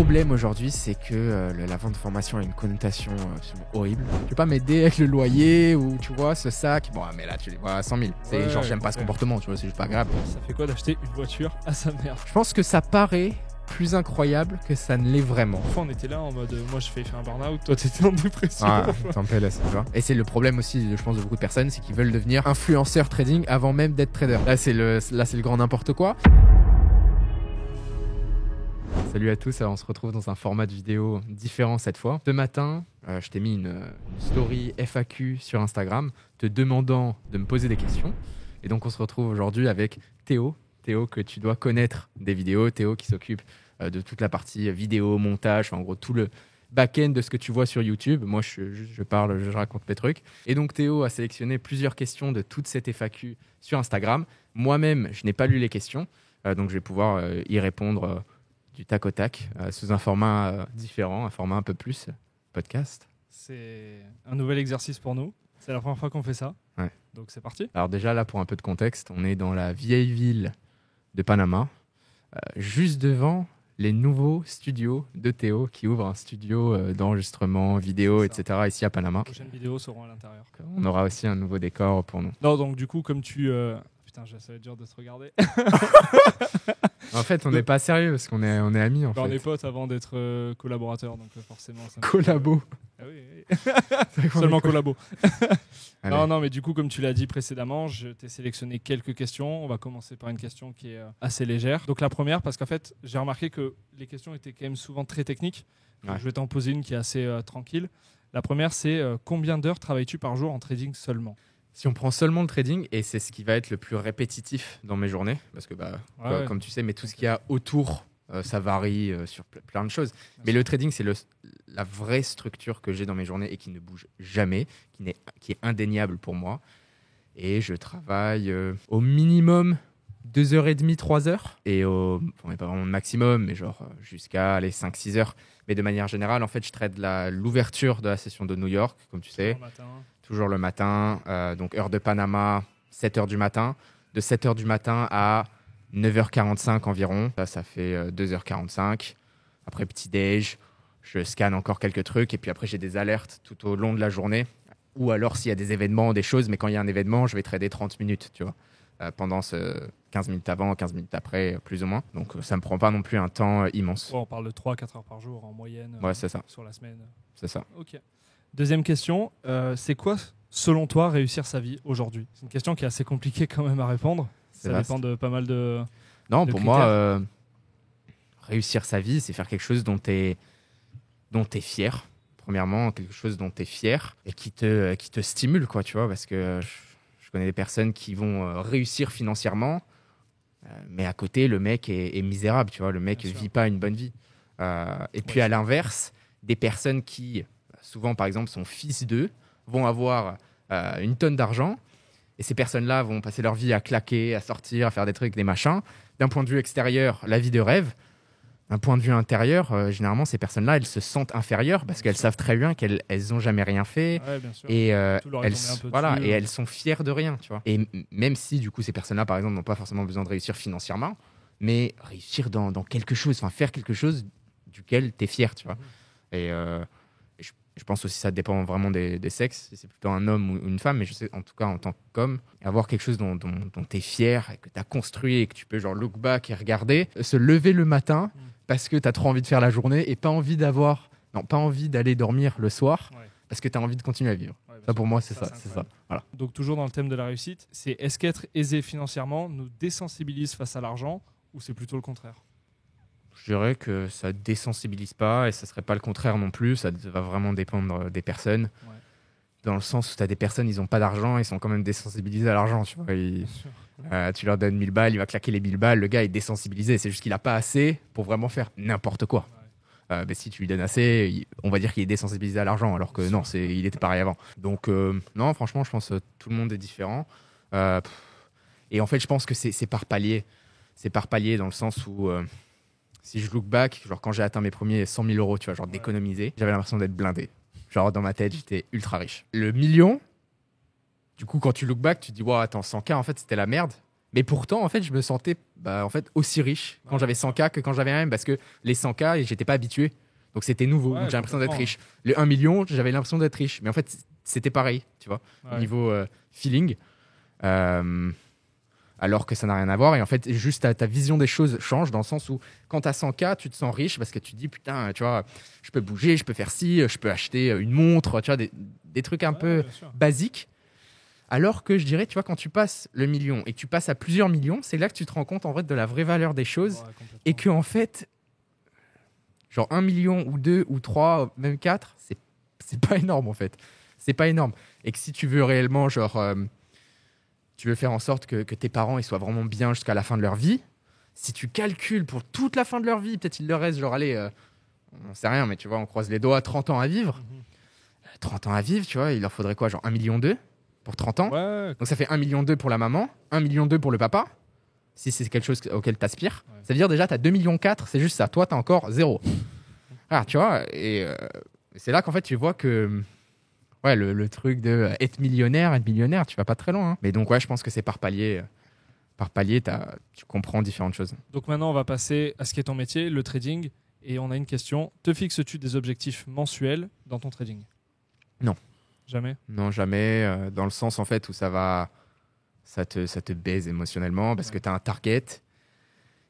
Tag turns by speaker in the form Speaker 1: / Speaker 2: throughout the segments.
Speaker 1: problème aujourd'hui, c'est que la vente de formation a une connotation absolument horrible. Tu veux pas m'aider avec le loyer ou tu vois ce sac? Bon, mais là tu les vois à 100 000. C'est genre j'aime pas ce comportement, tu vois, c'est juste pas grave.
Speaker 2: Ça fait quoi d'acheter une voiture à sa mère?
Speaker 1: Je pense que ça paraît plus incroyable que ça ne l'est vraiment.
Speaker 2: Parfois on était là en mode moi je fais faire un burn-out, toi t'étais en dépression.
Speaker 1: Ah, t'es en PLS, tu vois. Et c'est le problème aussi, je pense, de beaucoup de personnes, c'est qu'ils veulent devenir influenceurs trading avant même d'être trader. Là c'est le grand n'importe quoi. Salut à tous, alors on se retrouve dans un format de vidéo différent cette fois. Ce matin, je t'ai mis une story FAQ sur Instagram te demandant de me poser des questions. Et donc on se retrouve aujourd'hui avec Théo. Théo que tu dois connaître des vidéos. Théo qui s'occupe de toute la partie vidéo, montage, en gros tout le back-end de ce que tu vois sur YouTube. Moi je parle, je raconte mes trucs. Et donc Théo a sélectionné plusieurs questions de toute cette FAQ sur Instagram. Moi-même, je n'ai pas lu les questions, donc je vais pouvoir y répondre du tac au tac, sous un format différent, un format un peu plus podcast.
Speaker 2: C'est un nouvel exercice pour nous. C'est la première fois qu'on fait ça.
Speaker 1: Ouais.
Speaker 2: Donc c'est parti.
Speaker 1: Alors déjà là, pour un peu de contexte, on est dans la vieille ville de Panama, juste devant les nouveaux studios de Théo qui ouvre un studio d'enregistrement vidéo, etc. ici à Panama.
Speaker 2: Les prochaines vidéos seront à l'intérieur.
Speaker 1: On aura aussi un nouveau décor pour nous.
Speaker 2: Non, donc du coup, comme tu... Putain, ça va être dur de se regarder.
Speaker 1: En fait, on n'est pas sérieux parce qu'on est amis en fait.
Speaker 2: On est potes avant d'être collaborateurs, donc forcément... Ça
Speaker 1: Collabo.
Speaker 2: Ah oui. Seulement collabo. Non, mais du coup, comme tu l'as dit précédemment, je t'ai sélectionné quelques questions. On va commencer par une question qui est assez légère. Donc la première, parce qu'en fait, j'ai remarqué que les questions étaient quand même souvent très techniques. Donc, je vais t'en poser une qui est assez tranquille. La première, c'est combien d'heures travailles-tu par jour en trading seulement ?
Speaker 1: Si on prend seulement le trading, et c'est ce qui va être le plus répétitif dans mes journées, parce que comme tu sais, mais tout ce qu'il y a autour, ça varie sur plein de choses. Mais le trading, c'est la vraie structure que j'ai dans mes journées et qui ne bouge jamais, qui est indéniable pour moi. Et je travaille au minimum 2h30, 3h. Et on n'est pas vraiment le maximum, mais genre jusqu'à les 5-6 heures. Mais de manière générale, en fait, je trade l'ouverture de la session de New York, comme tu sais. Toujours le matin, donc heure de Panama, 7h du matin. De 7h du matin à 9h45 environ. Ça fait 2h45. Après, petit-déj, je scanne encore quelques trucs. Et puis après, j'ai des alertes tout au long de la journée. Ou alors, s'il y a des événements, des choses. Mais quand il y a un événement, je vais trader 30 minutes, tu vois. Pendant 15 minutes avant, 15 minutes après, plus ou moins. Donc, ça ne me prend pas non plus un temps immense.
Speaker 2: On parle de 3-4 heures par jour en moyenne.
Speaker 1: Ouais, c'est ça.
Speaker 2: Sur la semaine.
Speaker 1: C'est ça.
Speaker 2: Ok. Deuxième question, c'est quoi, selon toi, réussir sa vie aujourd'hui ? C'est une question qui est assez compliquée quand même à répondre. Ça dépend de pas mal de
Speaker 1: Non,
Speaker 2: de
Speaker 1: pour
Speaker 2: critères.
Speaker 1: moi, réussir sa vie, c'est faire quelque chose dont tu es fier. Premièrement, quelque chose dont tu es fier et qui te stimule, quoi, tu vois, parce que je connais des personnes qui vont réussir financièrement, mais à côté, le mec est misérable, tu vois, le mec ne vit pas une bonne vie. Et puis à l'inverse, des personnes qui... souvent, par exemple, sont fils d'eux, vont avoir une tonne d'argent. Et ces personnes-là vont passer leur vie à claquer, à sortir, à faire des trucs, des machins. D'un point de vue extérieur, la vie de rêve. D'un point de vue intérieur, généralement, ces personnes-là, elles se sentent inférieures parce qu'elles savent très bien qu'elles n'ont jamais rien fait.
Speaker 2: Ouais, bien sûr.
Speaker 1: Et,
Speaker 2: et
Speaker 1: elles sont fières de rien. Tu vois. Et même si, du coup, ces personnes-là, par exemple, n'ont pas forcément besoin de réussir financièrement, mais réussir dans quelque chose, enfin faire quelque chose duquel tu es fier. Tu vois. Et je pense aussi que ça dépend vraiment des sexes, si c'est plutôt un homme ou une femme, mais je sais en tout cas en tant qu'homme, avoir quelque chose dont tu es fier et que tu as construit et que tu peux genre look back et regarder, se lever le matin parce que tu as trop envie de faire la journée et pas envie d'aller dormir le soir parce que tu as envie de continuer à vivre. Ça pour moi c'est ça. Voilà.
Speaker 2: Donc toujours dans le thème de la réussite, c'est est-ce qu'être aisé financièrement nous désensibilise face à l'argent ou c'est plutôt le contraire ?
Speaker 1: Je dirais que ça désensibilise pas et ça serait pas le contraire non plus. Ça va vraiment dépendre des personnes. Ouais. Dans le sens où tu as des personnes, ils ont pas d'argent, ils sont quand même désensibilisés à l'argent. Tu vois, tu leur donnes 1000 balles, il va claquer les 1000 balles. Le gars est désensibilisé. C'est juste qu'il a pas assez pour vraiment faire n'importe quoi. Ouais. Mais si tu lui donnes assez, on va dire qu'il est désensibilisé à l'argent, alors que non, il était pareil avant. Donc non, franchement, je pense que tout le monde est différent. Et en fait, je pense que c'est par palier. C'est par palier dans le sens où si je look back, genre quand j'ai atteint mes premiers 100 000 euros, tu vois, genre d'économiser, j'avais l'impression d'être blindé. Genre dans ma tête, j'étais ultra riche. Le million, du coup, quand tu look back, tu te dis, wow, attends, 100K, en fait, c'était la merde. Mais pourtant, en fait, je me sentais aussi riche quand j'avais 100K que quand j'avais 1 M, parce que les 100K, j'étais pas habitué. Donc c'était nouveau, donc j'ai l'impression d'être riche. Le 1 million, j'avais l'impression d'être riche. Mais en fait, c'était pareil, tu vois, au niveau feeling. Alors que ça n'a rien à voir. Et en fait, juste ta vision des choses change dans le sens où quand tu as 100K, tu te sens riche parce que tu te dis, putain, tu vois, je peux bouger, je peux faire ci, je peux acheter une montre, tu vois, des trucs un peu basiques. Alors que je dirais, tu vois, quand tu passes le million et que tu passes à plusieurs millions, c'est là que tu te rends compte en vrai de la vraie valeur des choses. Et que en fait, genre 1 million ou 2 ou 3, même 4, c'est pas énorme en fait. C'est pas énorme. Et que si tu veux réellement, genre, tu veux faire en sorte que tes parents ils soient vraiment bien jusqu'à la fin de leur vie, si tu calcules pour toute la fin de leur vie, peut-être il leur reste, genre, allez, on sait rien, mais tu vois, on croise les doigts, 30 ans à vivre. 30 ans à vivre, tu vois, il leur faudrait quoi, genre 1,2 million pour 30 ans. Donc ça fait 1,2 million pour la maman, 1,2 million pour le papa, si c'est quelque chose auquel tu aspires. Ça veut dire déjà, tu as 2,4 millions, c'est juste ça. Toi, tu as encore 0. Alors, tu vois, et c'est là qu'en fait, tu vois que le truc de être millionnaire, tu vas pas très loin. Hein. Mais donc, je pense que c'est par palier. Par palier, tu comprends différentes choses.
Speaker 2: Donc maintenant, on va passer à ce qui est ton métier, le trading. Et on a une question. Te fixes-tu des objectifs mensuels dans ton trading ?
Speaker 1: Non.
Speaker 2: Jamais ?
Speaker 1: Non, jamais. Dans le sens, en fait, où ça te baise émotionnellement parce que tu as un target.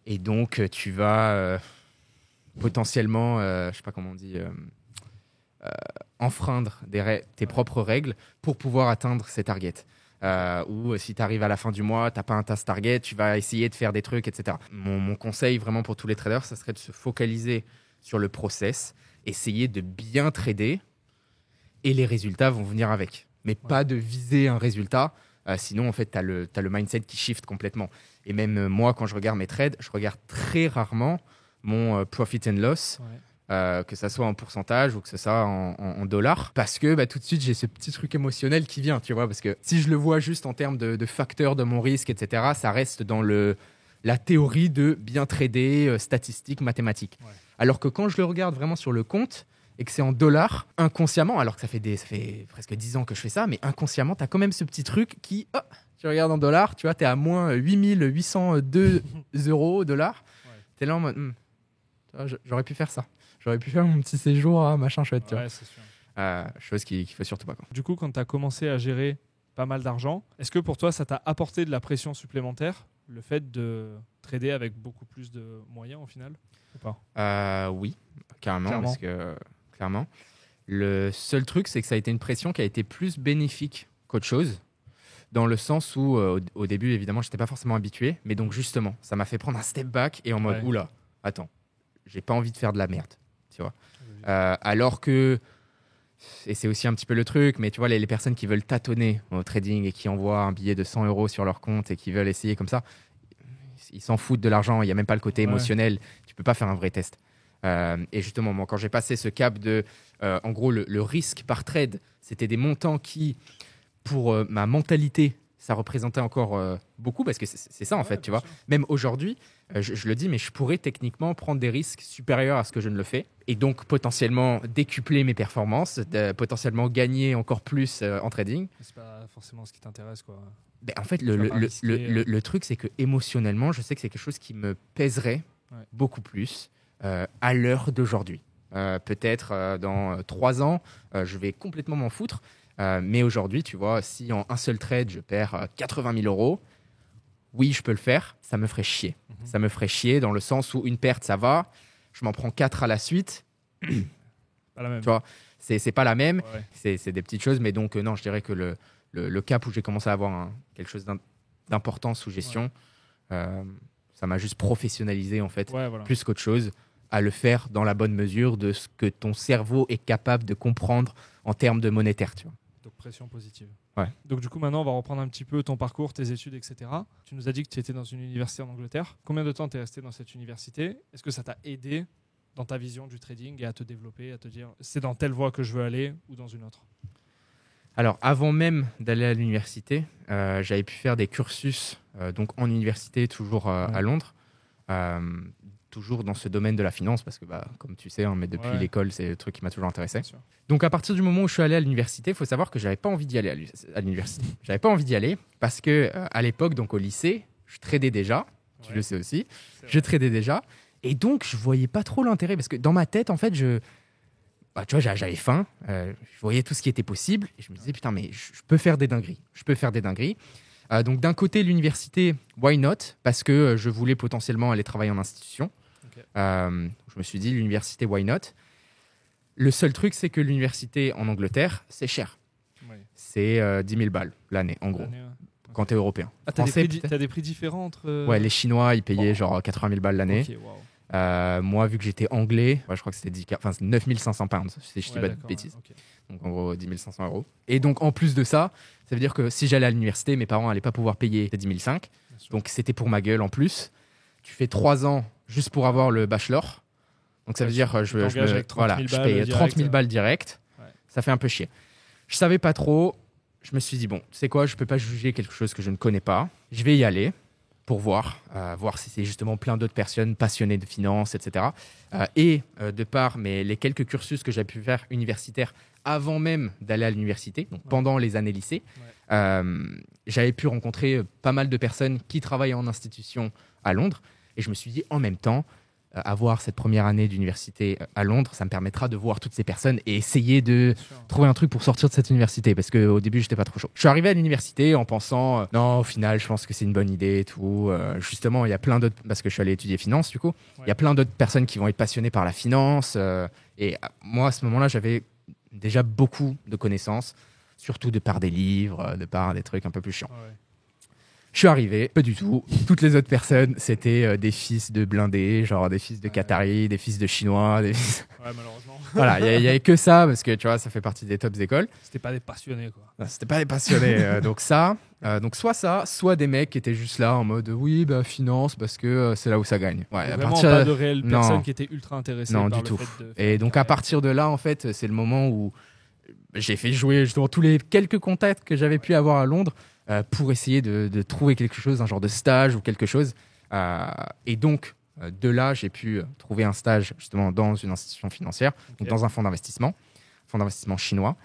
Speaker 1: Et donc, tu vas potentiellement, je sais pas comment on dit, enfreindre tes propres règles pour pouvoir atteindre ces targets. Ou si tu arrives à la fin du mois, tu n'as pas un task target, tu vas essayer de faire des trucs, etc. Mon conseil vraiment pour tous les traders, ça serait de se focaliser sur le process, essayer de bien trader et les résultats vont venir avec. Mais pas de viser un résultat, sinon en fait tu as le mindset qui shift complètement. Et même moi, quand je regarde mes trades, je regarde très rarement mon profit and loss. Que ça soit en pourcentage ou que ce soit en dollars, parce que tout de suite j'ai ce petit truc émotionnel qui vient, tu vois, parce que si je le vois juste en termes de facteurs de mon risque, etc., ça reste dans la théorie de bien trader, statistiques, mathématiques. Alors que quand je le regarde vraiment sur le compte et que c'est en dollars, inconsciemment, alors que ça fait presque 10 ans que je fais ça, mais inconsciemment, tu as quand même ce petit truc qui, tu regardes en dollars, tu vois, tu es à moins 8802 euros dollars, tu es là en mode, j'aurais pu faire ça. J'aurais pu faire mon petit séjour à machin chouette. Tu vois.
Speaker 2: C'est sûr.
Speaker 1: Chose qu'il ne faut surtout pas. Quoi.
Speaker 2: Du coup, quand tu as commencé à gérer pas mal d'argent, est-ce que pour toi, ça t'a apporté de la pression supplémentaire, le fait de trader avec beaucoup plus de moyens au final ou pas ?
Speaker 1: Oui, carrément. Parce que, clairement. Le seul truc, c'est que ça a été une pression qui a été plus bénéfique qu'autre chose. Dans le sens où, au début, évidemment, je n'étais pas forcément habitué. Mais donc, justement, ça m'a fait prendre un step back et en mode, oula, attends, j'ai pas envie de faire de la merde. Tu vois. Alors que, et c'est aussi un petit peu le truc, mais tu vois, les personnes qui veulent tâtonner au trading et qui envoient un billet de 100 € sur leur compte et qui veulent essayer comme ça, ils s'en foutent de l'argent, il n'y a même pas le côté émotionnel, tu peux pas faire un vrai test. Et justement, moi, quand j'ai passé ce cap de, en gros, le risque par trade, c'était des montants qui, pour ma mentalité, ça représentait encore beaucoup, parce que c'est ça en fait, tu vois. Même aujourd'hui, je le dis, mais je pourrais techniquement prendre des risques supérieurs à ce que je ne le fais, et donc potentiellement décupler mes performances, potentiellement gagner encore plus en trading.
Speaker 2: C'est pas forcément ce qui t'intéresse, quoi.
Speaker 1: En fait, le truc, c'est que émotionnellement, je sais que c'est quelque chose qui me pèserait beaucoup plus à l'heure d'aujourd'hui. Peut-être dans 3 ans, je vais complètement m'en foutre. Mais aujourd'hui, tu vois, si en un seul trade, je perds 80 000 €, oui, je peux le faire, ça me ferait chier. Ça me ferait chier dans le sens où une perte, ça va, je m'en prends 4 à la suite.
Speaker 2: Pas la même.
Speaker 1: Tu vois, c'est pas la même, c'est des petites choses, mais donc non, je dirais que le cap où j'ai commencé à avoir quelque chose d'important sous gestion, ça m'a juste professionnalisé en fait, plus qu'autre chose, à le faire dans la bonne mesure de ce que ton cerveau est capable de comprendre en termes de monétaire, tu vois.
Speaker 2: Donc pression positive.
Speaker 1: Ouais.
Speaker 2: Donc du coup, maintenant, on va reprendre un petit peu ton parcours, tes études, etc. Tu nous as dit que tu étais dans une université en Angleterre. Combien de temps tu es resté dans cette université ? Est-ce que ça t'a aidé dans ta vision du trading et à te développer, à te dire c'est dans telle voie que je veux aller ou dans une autre ?
Speaker 1: Alors, avant même d'aller à l'université, j'avais pu faire des cursus donc en université, toujours à Londres. Toujours dans ce domaine de la finance, parce que comme tu sais, mais depuis l'école, c'est le truc qui m'a toujours intéressé. Donc à partir du moment où je suis allé à l'université, il faut savoir que je n'avais pas envie d'y aller à l'université. J'avais pas envie d'y aller parce que à l'époque, donc au lycée, je tradais déjà, tu le sais aussi, je tradais déjà, et donc je voyais pas trop l'intérêt, parce que dans ma tête, en fait, tu vois, j'avais faim, je voyais tout ce qui était possible, et je me disais, putain, mais je peux faire des dingueries, donc d'un côté, l'université, why not? Parce que je voulais potentiellement aller travailler en institution. Je me suis dit, l'université, why not? Le seul truc, c'est que l'université en Angleterre, c'est cher. C'est 10 000 balles l'année, en gros, quand tu es européen.
Speaker 2: T'as des prix différents entre...
Speaker 1: Ouais, les Chinois, ils payaient genre 80 000 balles l'année. Moi, vu que j'étais anglais, je crois que c'était 9 500 pounds, si je dis pas de bêtises. Donc en gros, 10 500 €. Et donc en plus de ça, ça veut dire que si j'allais à l'université, mes parents n'allaient pas pouvoir payer 10 500. Donc c'était pour ma gueule en plus. Tu fais 3 ans juste pour avoir le bachelor. Donc ça veut dire que je paye 30 000 balles direct. Ça fait un peu chier. Je savais pas trop. Je me suis dit, bon, tu sais quoi, je peux pas juger quelque chose que je ne connais pas. Je vais y aller pour voir si c'est justement plein d'autres personnes passionnées de finance, etc. De par les quelques cursus que j'ai pu faire universitaires avant même d'aller à l'université, donc pendant les années lycée, j'avais pu rencontrer pas mal de personnes qui travaillaient en institution à Londres. Et je me suis dit, en même temps, avoir cette première année d'université à Londres, ça me permettra de voir toutes ces personnes et essayer de trouver un truc pour sortir de cette université, parce qu'au début, j'étais pas trop chaud. Je suis arrivé à l'université en pensant, non, au final, je pense que c'est une bonne idée et tout. Justement, il y a plein d'autres, parce que je suis allé étudier finance, du coup, il y a plein d'autres personnes qui vont être passionnées par la finance. Et moi, à ce moment-là, j'avais déjà beaucoup de connaissances, surtout de par des livres, de par des trucs un peu plus chiants. Je suis arrivé, pas du tout. Toutes les autres personnes, c'était des fils de blindés, genre des fils de Qataris, des fils de Chinois. Ouais,
Speaker 2: malheureusement.
Speaker 1: Voilà, il n'y avait que ça, parce que tu vois, ça fait partie des tops écoles.
Speaker 2: C'était pas des passionnés, quoi.
Speaker 1: Non, c'était pas des passionnés. Donc soit ça, soit des mecs qui étaient juste là en mode oui, finance, parce que c'est là où ça gagne.
Speaker 2: Ouais, vraiment pas de réelles personnes qui étaient ultra intéressées par
Speaker 1: du tout.
Speaker 2: Fait de
Speaker 1: et donc à partir de là, en fait, c'est le moment où j'ai fait jouer justement tous les quelques contacts que j'avais pu avoir à Londres pour essayer de trouver quelque chose, un genre de stage ou quelque chose. Et donc, de là, j'ai pu trouver un stage justement dans une institution financière, donc dans un fonds d'investissement chinois,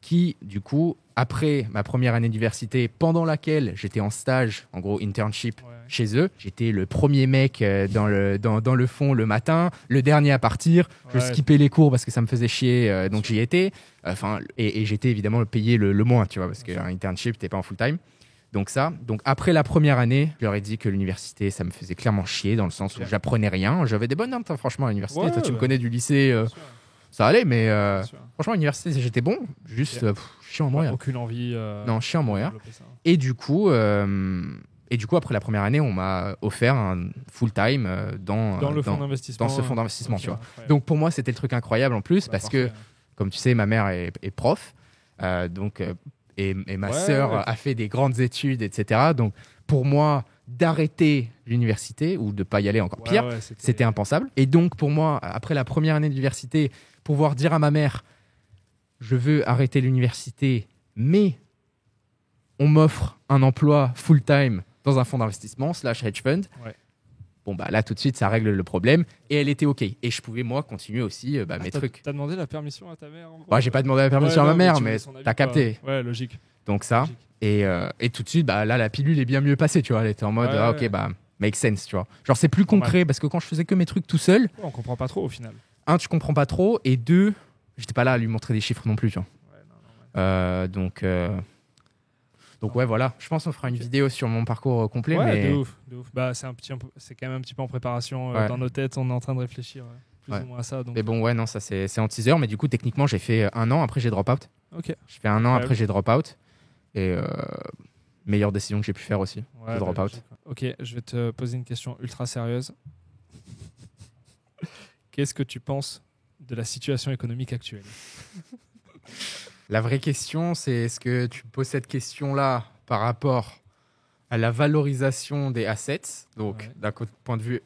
Speaker 1: qui, du coup, après ma première année d'université, pendant laquelle j'étais en stage, en gros internship chez eux, j'étais le premier mec dans le fond le matin, le dernier à partir. Je skippais les cours parce que ça me faisait chier, donc j'y étais. Et j'étais évidemment payé le moins, tu vois, parce qu'un internship, t'es pas en full time. Donc après la première année, je leur ai dit que l'université, ça me faisait clairement chier, dans le sens où j'apprenais rien. J'avais des bonnes notes, franchement, à l'université. Toi, tu me connais du lycée, ça allait, mais franchement, à l'université, j'étais bon. Juste chiant à mourir.
Speaker 2: Aucune envie.
Speaker 1: Non, chiant à mourir. Et du coup, après la première année, on m'a offert un full-time dans ce fonds d'investissement. Tu vois. Donc pour moi, c'était le truc incroyable en plus, parce que, comme tu sais, ma mère est prof. Et ma sœur a fait des grandes études, etc. Donc, pour moi, d'arrêter l'université ou de ne pas y aller, encore pire, c'était impensable. Et donc, pour moi, après la première année d'université, pouvoir dire à ma mère, je veux arrêter l'université, mais on m'offre un emploi full-time dans un fonds d'investissement / hedge fund. Bon, là, tout de suite, ça règle le problème. Et elle était OK. Et je pouvais, moi, continuer aussi mes trucs.
Speaker 2: T'as demandé la permission à ta mère, en gros?
Speaker 1: J'ai pas demandé la permission à ma mère, mais t'as capté.
Speaker 2: Ouais, logique.
Speaker 1: Donc ça. Logique. Et tout de suite, là, la pilule est bien mieux passée, tu vois. Elle était en mode, OK, make sense, tu vois. Genre, c'est plus concret, parce que quand je faisais que mes trucs tout seul...
Speaker 2: on comprend pas trop, au final.
Speaker 1: Tu comprends pas trop. Et 2, j'étais pas là à lui montrer des chiffres non plus, tu vois. Donc ouais, voilà. Je pense qu'on fera une vidéo sur mon parcours complet.
Speaker 2: De ouf. C'est quand même un petit peu en préparation dans nos têtes. On est en train de réfléchir plus ou moins à ça. Donc...
Speaker 1: Mais bon, non, ça c'est en teaser. Mais du coup, techniquement, j'ai fait 1 an. Après, j'ai drop out.
Speaker 2: Ok.
Speaker 1: Je fais 1 an. Après, j'ai drop out. Et meilleure décision que j'ai pu faire aussi. de drop out.
Speaker 2: Ok, je vais te poser une question ultra sérieuse. Qu'est-ce que tu penses de la situation économique actuelle?
Speaker 1: La vraie question, c'est est-ce que tu poses cette question-là par rapport à la valorisation des assets, donc d'un point de vue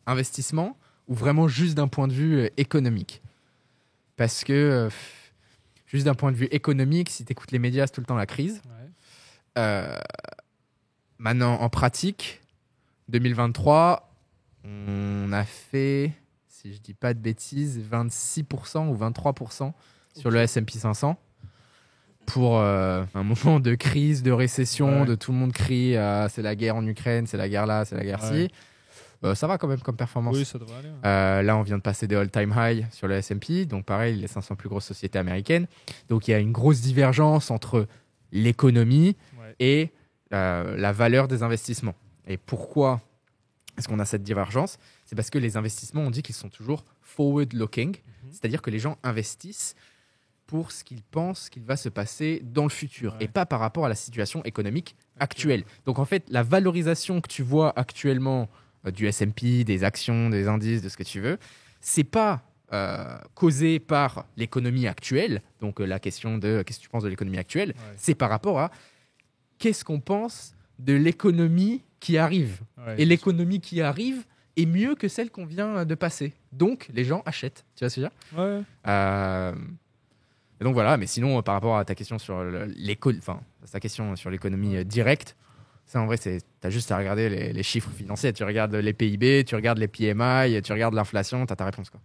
Speaker 1: investissement, ou vraiment juste d'un point de vue économique? Parce que juste d'un point de vue économique, si tu écoutes les médias, c'est tout le temps la crise. Maintenant, en pratique, 2023, on a fait, si je dis pas de bêtises, 26% ou 23% sur le S&P 500. pour un moment de crise, de récession, de tout le monde crie c'est la guerre en Ukraine, c'est la guerre là, c'est la guerre ci. Ça va quand même comme performance.
Speaker 2: Oui, ça devrait aller.
Speaker 1: Là, on vient de passer des all-time high sur le S&P. Donc, pareil, les 500 plus grosses sociétés américaines. Donc, il y a une grosse divergence entre l'économie et la valeur des investissements. Et pourquoi est-ce qu'on a cette divergence ? C'est parce que les investissements, on dit qu'ils sont toujours forward-looking. C'est-à-dire que les gens investissent pour ce qu'ils pensent qu'il va se passer dans le futur et pas par rapport à la situation économique actuelle. Donc, en fait, la valorisation que tu vois actuellement du S&P, des actions, des indices, de ce que tu veux, c'est pas causé par l'économie actuelle. Donc, la question de qu'est-ce que tu penses de l'économie actuelle, c'est par rapport à qu'est-ce qu'on pense de l'économie qui arrive. Et l'économie qui arrive est mieux que celle qu'on vient de passer. Donc, les gens achètent. Tu vois ce que je veux dire ? Et donc voilà, mais sinon, par rapport à ta question sur l'économie directe, ça en vrai, tu as juste à regarder les chiffres financiers. Tu regardes les PIB, tu regardes les PMI, tu regardes l'inflation, tu as ta réponse. Quoi.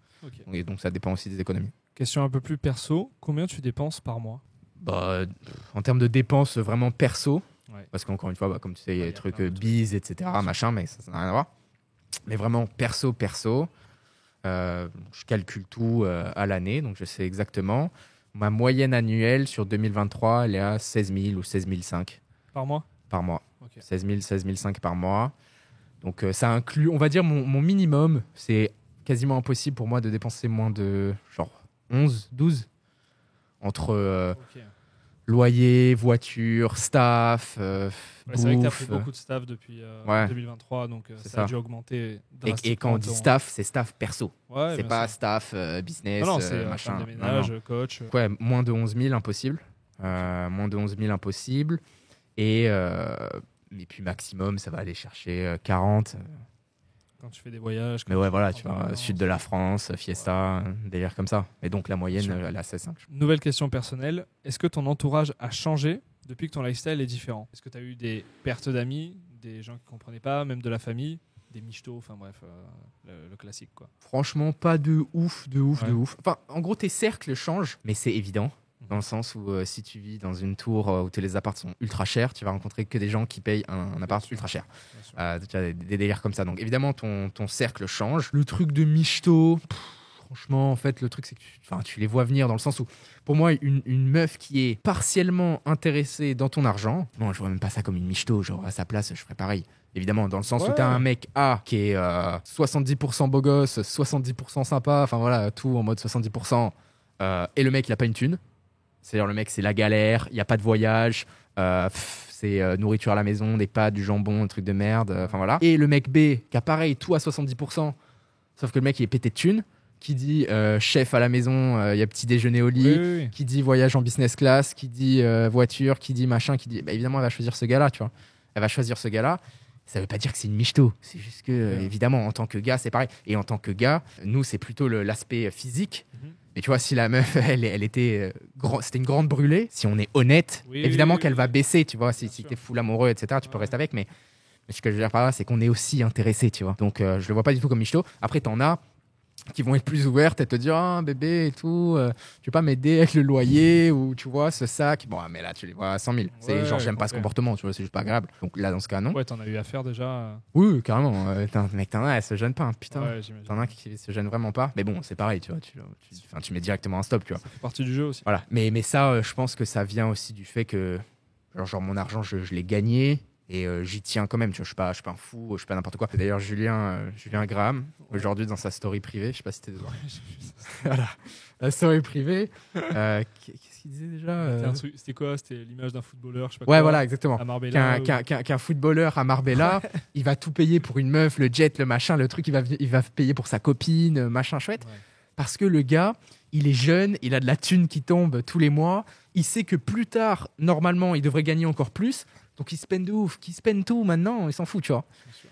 Speaker 1: Et donc ça dépend aussi des économies.
Speaker 2: Question un peu plus perso, combien tu dépenses par mois ?
Speaker 1: En termes de dépenses vraiment perso, parce qu'encore une fois, comme tu sais, il y a des trucs bise, etc., machin, mais ça n'a rien à voir. Mais vraiment perso, je calcule tout à l'année, donc je sais exactement. Ma moyenne annuelle sur 2023, elle est à 16 000 ou 16 500.
Speaker 2: Par mois ?
Speaker 1: Par mois. 16 000, 16 500 par mois. Donc ça inclut, on va dire, mon minimum. C'est quasiment impossible pour moi de dépenser moins de genre 11, 12 entre loyer, voiture, staff, bouffe.
Speaker 2: C'est vrai que tu as pris beaucoup de staff depuis 2023, donc ça a dû augmenter drastiquement.
Speaker 1: Et quand on dit staff, c'est staff perso. C'est pas staff business,
Speaker 2: c'est
Speaker 1: machin.
Speaker 2: De ménage, coach.
Speaker 1: Moins de 11 000, impossible. Moins de 11 000, impossible. Et puis maximum, ça va aller chercher 40.
Speaker 2: Quand tu fais des voyages.
Speaker 1: Mais voilà, tu vois, sud de la France, fiesta, délire comme ça. Et donc la moyenne, elle est à 16,5.
Speaker 2: Nouvelle question personnelle. Est-ce que ton entourage a changé depuis que ton lifestyle est différent ? Est-ce que tu as eu des pertes d'amis, des gens qui ne comprenaient pas, même de la famille, des michtos, enfin bref, le classique quoi.
Speaker 1: Franchement, pas de ouf. Enfin, en gros, tes cercles changent, mais c'est évident. Dans le sens où si tu vis dans une tour où les apparts sont ultra chers, tu vas rencontrer que des gens qui payent un appart ultra cher. Tu as des délires comme ça. Donc évidemment, ton cercle change. Le truc de michto, franchement, en fait, le truc, c'est que tu les vois venir dans le sens où, pour moi, une meuf qui est partiellement intéressée dans ton argent, non, je vois même pas ça comme une michto. Genre, à sa place, je ferais pareil. Évidemment, dans le sens où tu as un mec A qui est 70% beau gosse, 70% sympa, enfin voilà, tout en mode 70%, et le mec, il a pas une thune. C'est-à-dire, le mec, c'est la galère, il n'y a pas de voyage, c'est nourriture à la maison, des pâtes, du jambon, un truc de merde, enfin voilà. Et le mec B, qui a pareil, tout à 70%, sauf que le mec, il est pété de thunes, qui dit chef à la maison, il y a petit déjeuner au lit, qui dit voyage en business class, qui dit voiture, qui dit machin, qui dit... Bah, évidemment, elle va choisir ce gars-là, tu vois. Elle va choisir ce gars-là. Ça veut pas dire que c'est une michto, c'est juste que, évidemment, en tant que gars, c'est pareil. Et en tant que gars, nous, c'est plutôt l'aspect physique. Mais tu vois, si la meuf, elle était c'était une grande brûlée, si on est honnête, évidemment qu'elle va baisser, tu vois. Si t'es full amoureux, etc., tu peux rester avec. Mais ce que je veux dire par là, c'est qu'on est aussi intéressé, tu vois. Donc, je le vois pas du tout comme michto. Après, t'en as qui vont être plus ouvertes et te dire ah bébé et tout, tu veux pas m'aider avec le loyer ou tu vois ce sac. Bon, mais là tu les vois à 100 000. C'est genre j'aime pas ce comportement, tu vois, c'est juste pas agréable. Donc là dans ce cas non.
Speaker 2: Ouais, t'en as eu affaire déjà.
Speaker 1: Oui, carrément. Mec, t'en as, elle se gêne pas, hein, putain. T'en as qui se gênent vraiment pas. Mais bon, c'est pareil, tu vois. Tu mets directement un stop, tu vois.
Speaker 2: Ça fait partie du jeu aussi.
Speaker 1: Voilà. Mais ça, je pense que ça vient aussi du fait que genre mon argent, je l'ai gagné. Et j'y tiens quand même, tu vois, je suis pas un fou, je suis pas n'importe quoi. C'est d'ailleurs Julien Graham, aujourd'hui dans sa story privée, je sais pas si t'es dedans. Voilà, la story privée. Qu'est-ce qu'il disait déjà
Speaker 2: C'était quoi ? C'était l'image d'un footballeur, je sais pas quoi.
Speaker 1: Ouais, voilà, exactement.
Speaker 2: À Marbella.
Speaker 1: Qu'un footballeur à Marbella, il va tout payer pour une meuf, le jet, le machin, le truc, il va payer pour sa copine, machin chouette. Ouais. Parce que le gars, il est jeune, il a de la thune qui tombe tous les mois, il sait que plus tard, normalement, il devrait gagner encore plus. Donc il spend de ouf, qui spend tout maintenant, il s'en fout, tu vois.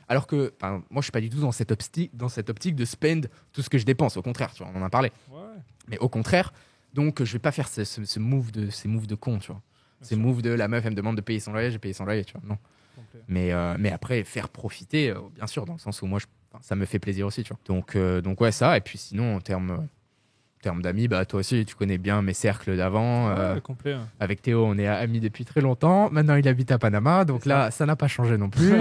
Speaker 1: Alors que moi je suis pas du tout dans cette optique de spend tout ce que je dépense, au contraire, tu vois, on en a parlé. Ouais. Mais au contraire, donc je vais pas faire ces moves de con, tu vois. Ces moves de la meuf elle me demande de payer son loyer, j'ai payé son loyer, tu vois. Non. Mais après faire profiter, bien sûr, dans le sens où moi ça me fait plaisir aussi, tu vois. Donc ouais ça, et puis sinon en termes termes d'amis, bah, toi aussi, tu connais bien mes cercles d'avant.
Speaker 2: Complet.
Speaker 1: Avec Théo, on est amis depuis très longtemps. Maintenant, il habite à Panama, donc là, ça n'a pas changé non plus.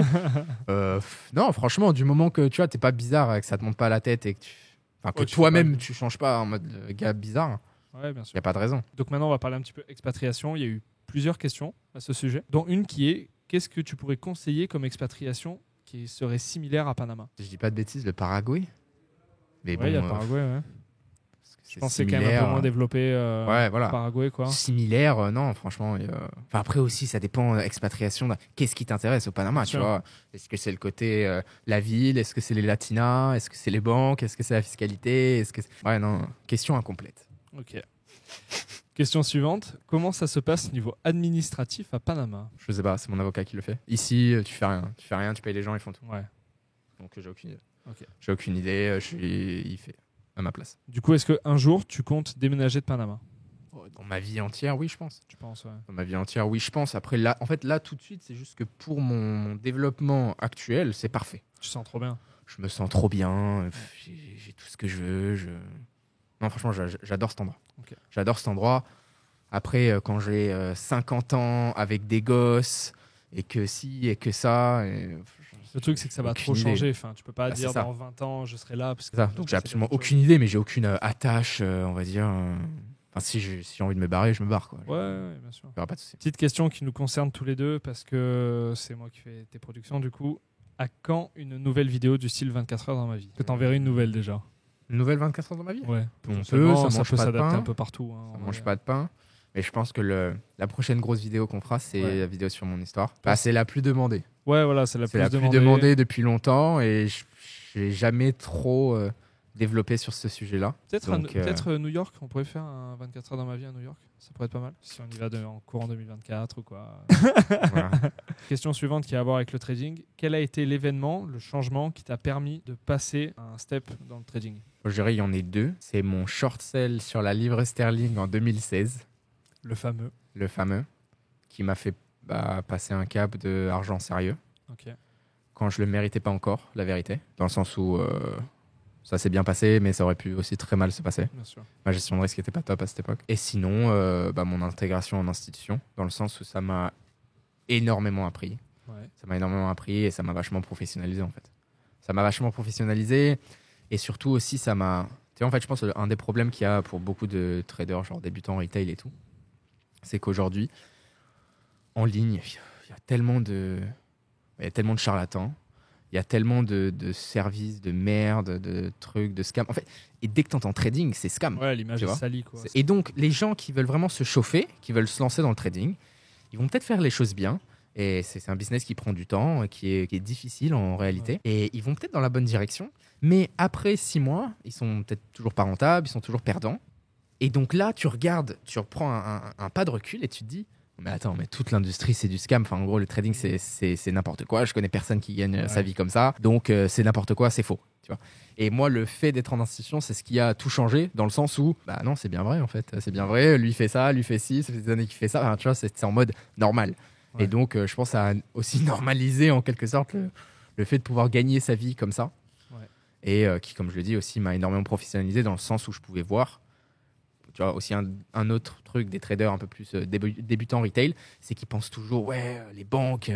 Speaker 1: Non, franchement, du moment que tu vois, t'es pas bizarre, que ça te monte pas à la tête et que toi-même, tu changes pas en mode gars bizarre,
Speaker 2: bien sûr.
Speaker 1: Il n'y a pas de raison.
Speaker 2: Donc maintenant, on va parler un petit peu expatriation. Il y a eu plusieurs questions à ce sujet, dont une qui est qu'est-ce que tu pourrais conseiller comme expatriation qui serait similaire à Panama?
Speaker 1: Si je dis pas de bêtises, le Paraguay. Mais
Speaker 2: il y a le Paraguay, je pense que c'est quand même un peu moins développé Paraguay, quoi.
Speaker 1: Similaire, non, franchement. Après aussi, ça dépend expatriation. Qu'est-ce qui t'intéresse au Panama, tu vois? Est-ce que c'est le côté la ville? Est-ce que c'est les latinas? Est-ce que c'est les banques? Est-ce que c'est la fiscalité? Ouais, non, question incomplète.
Speaker 2: Ok. Question suivante. Comment ça se passe niveau administratif à Panama?
Speaker 1: Je sais pas, c'est mon avocat qui le fait. Ici, tu fais rien. Tu fais rien, tu payes les gens, ils font tout.
Speaker 2: Ouais.
Speaker 1: Donc j'ai aucune idée.
Speaker 2: Okay.
Speaker 1: J'ai aucune idée, il fait à ma place.
Speaker 2: Du coup, est-ce qu'un jour, tu comptes déménager de Panama?
Speaker 1: Dans ma vie entière, oui, je pense.
Speaker 2: Tu penses, ouais.
Speaker 1: Dans ma vie entière, oui, je pense. Après, là, en fait, là, tout de suite, c'est juste que pour mon développement actuel, c'est parfait.
Speaker 2: Tu te sens trop bien?
Speaker 1: Je me sens trop bien. J'ai tout ce que je veux. Non, franchement, j'adore cet endroit.
Speaker 2: Okay.
Speaker 1: J'adore cet endroit. Après, quand j'ai 50 ans avec des gosses et que si et que ça...
Speaker 2: Le truc, c'est que ça va trop changer. Enfin, tu peux pas dire dans 20 ans, je serai là. Parce que
Speaker 1: donc, j'ai absolument aucune idée, mais j'ai aucune attache, on va dire. Enfin, si j'ai envie de me barrer, je me barre, quoi.
Speaker 2: Ouais, bien sûr.
Speaker 1: Pas de souci.
Speaker 2: Petite question qui nous concerne tous les deux, parce que c'est moi qui fais tes productions, du coup. À quand une nouvelle vidéo du style 24 heures dans ma vie? Que t'enverrais une nouvelle déjà?
Speaker 1: Une nouvelle 24 heures dans ma vie?
Speaker 2: Ouais.
Speaker 1: Ça peut
Speaker 2: s'adapter un peu partout.
Speaker 1: Ça mange pas de pain. Mais je pense que la prochaine grosse vidéo qu'on fera, c'est la vidéo sur mon histoire. C'est la plus demandée.
Speaker 2: Ouais, voilà, c'est la plus
Speaker 1: demandée depuis longtemps et je n'ai jamais trop développé sur ce sujet-là.
Speaker 2: Peut-être New York, on pourrait faire un 24 heures dans ma vie à New York. Ça pourrait être pas mal. Si on y va en courant 2024 ou quoi. Voilà. Question suivante qui a à voir avec le trading. Quel a été l'événement, le changement qui t'a permis de passer à un step dans le trading?
Speaker 1: Je dirais il y en a deux. C'est mon short sell sur la livre sterling en 2016.
Speaker 2: Le fameux,
Speaker 1: qui m'a fait passer un cap de argent sérieux.
Speaker 2: Okay.
Speaker 1: Quand je le méritais pas encore, la vérité. Dans le sens où ça s'est bien passé, mais ça aurait pu aussi très mal se passer.
Speaker 2: Bien sûr.
Speaker 1: Ma gestion de risque n'était pas top à cette époque. Et sinon, mon intégration en institution, dans le sens où ça m'a énormément appris.
Speaker 2: Ouais.
Speaker 1: Ça m'a énormément appris et ça m'a vachement professionnalisé, en fait. Ça m'a vachement professionnalisé et surtout aussi, ça m'a... Tu sais, en fait, je pense un des problèmes qu'il y a pour beaucoup de traders, genre débutants, retail et tout, c'est qu'aujourd'hui, en ligne, il y a tellement de charlatans, il y a tellement de services, de merde, de trucs, de scams. En fait, et dès que tu entends trading, c'est scam.
Speaker 2: Ouais, l'image est salie, quoi.
Speaker 1: Et donc, les gens qui veulent vraiment se chauffer, qui veulent se lancer dans le trading, ils vont peut-être faire les choses bien. Et c'est un business qui prend du temps, qui est difficile en réalité. Ouais. Et ils vont peut-être dans la bonne direction. Mais après 6 mois, ils sont peut-être toujours pas rentables, ils sont toujours perdants. Et donc là, tu regardes, tu reprends un pas de recul et tu te dis mais attends, mais toute l'industrie, c'est du scam. Enfin, en gros, le trading, c'est n'importe quoi. Je connais personne qui gagne sa vie comme ça. Donc, c'est n'importe quoi, c'est faux. Tu vois. Et moi, le fait d'être en institution, c'est ce qui a tout changé dans le sens où, non, c'est bien vrai, en fait. C'est bien vrai. Lui fait ça, lui fait ci. Ça fait des années qu'il fait ça. Enfin, tu vois, c'est en mode normal. Ouais. Et donc, je pense à aussi normaliser, en quelque sorte, le fait de pouvoir gagner sa vie comme ça.
Speaker 2: Ouais.
Speaker 1: Et qui, comme je le dis, aussi m'a énormément professionnalisé dans le sens où je pouvais voir. Tu vois, aussi un autre truc des traders un peu plus débutants retail, c'est qu'ils pensent toujours les banques,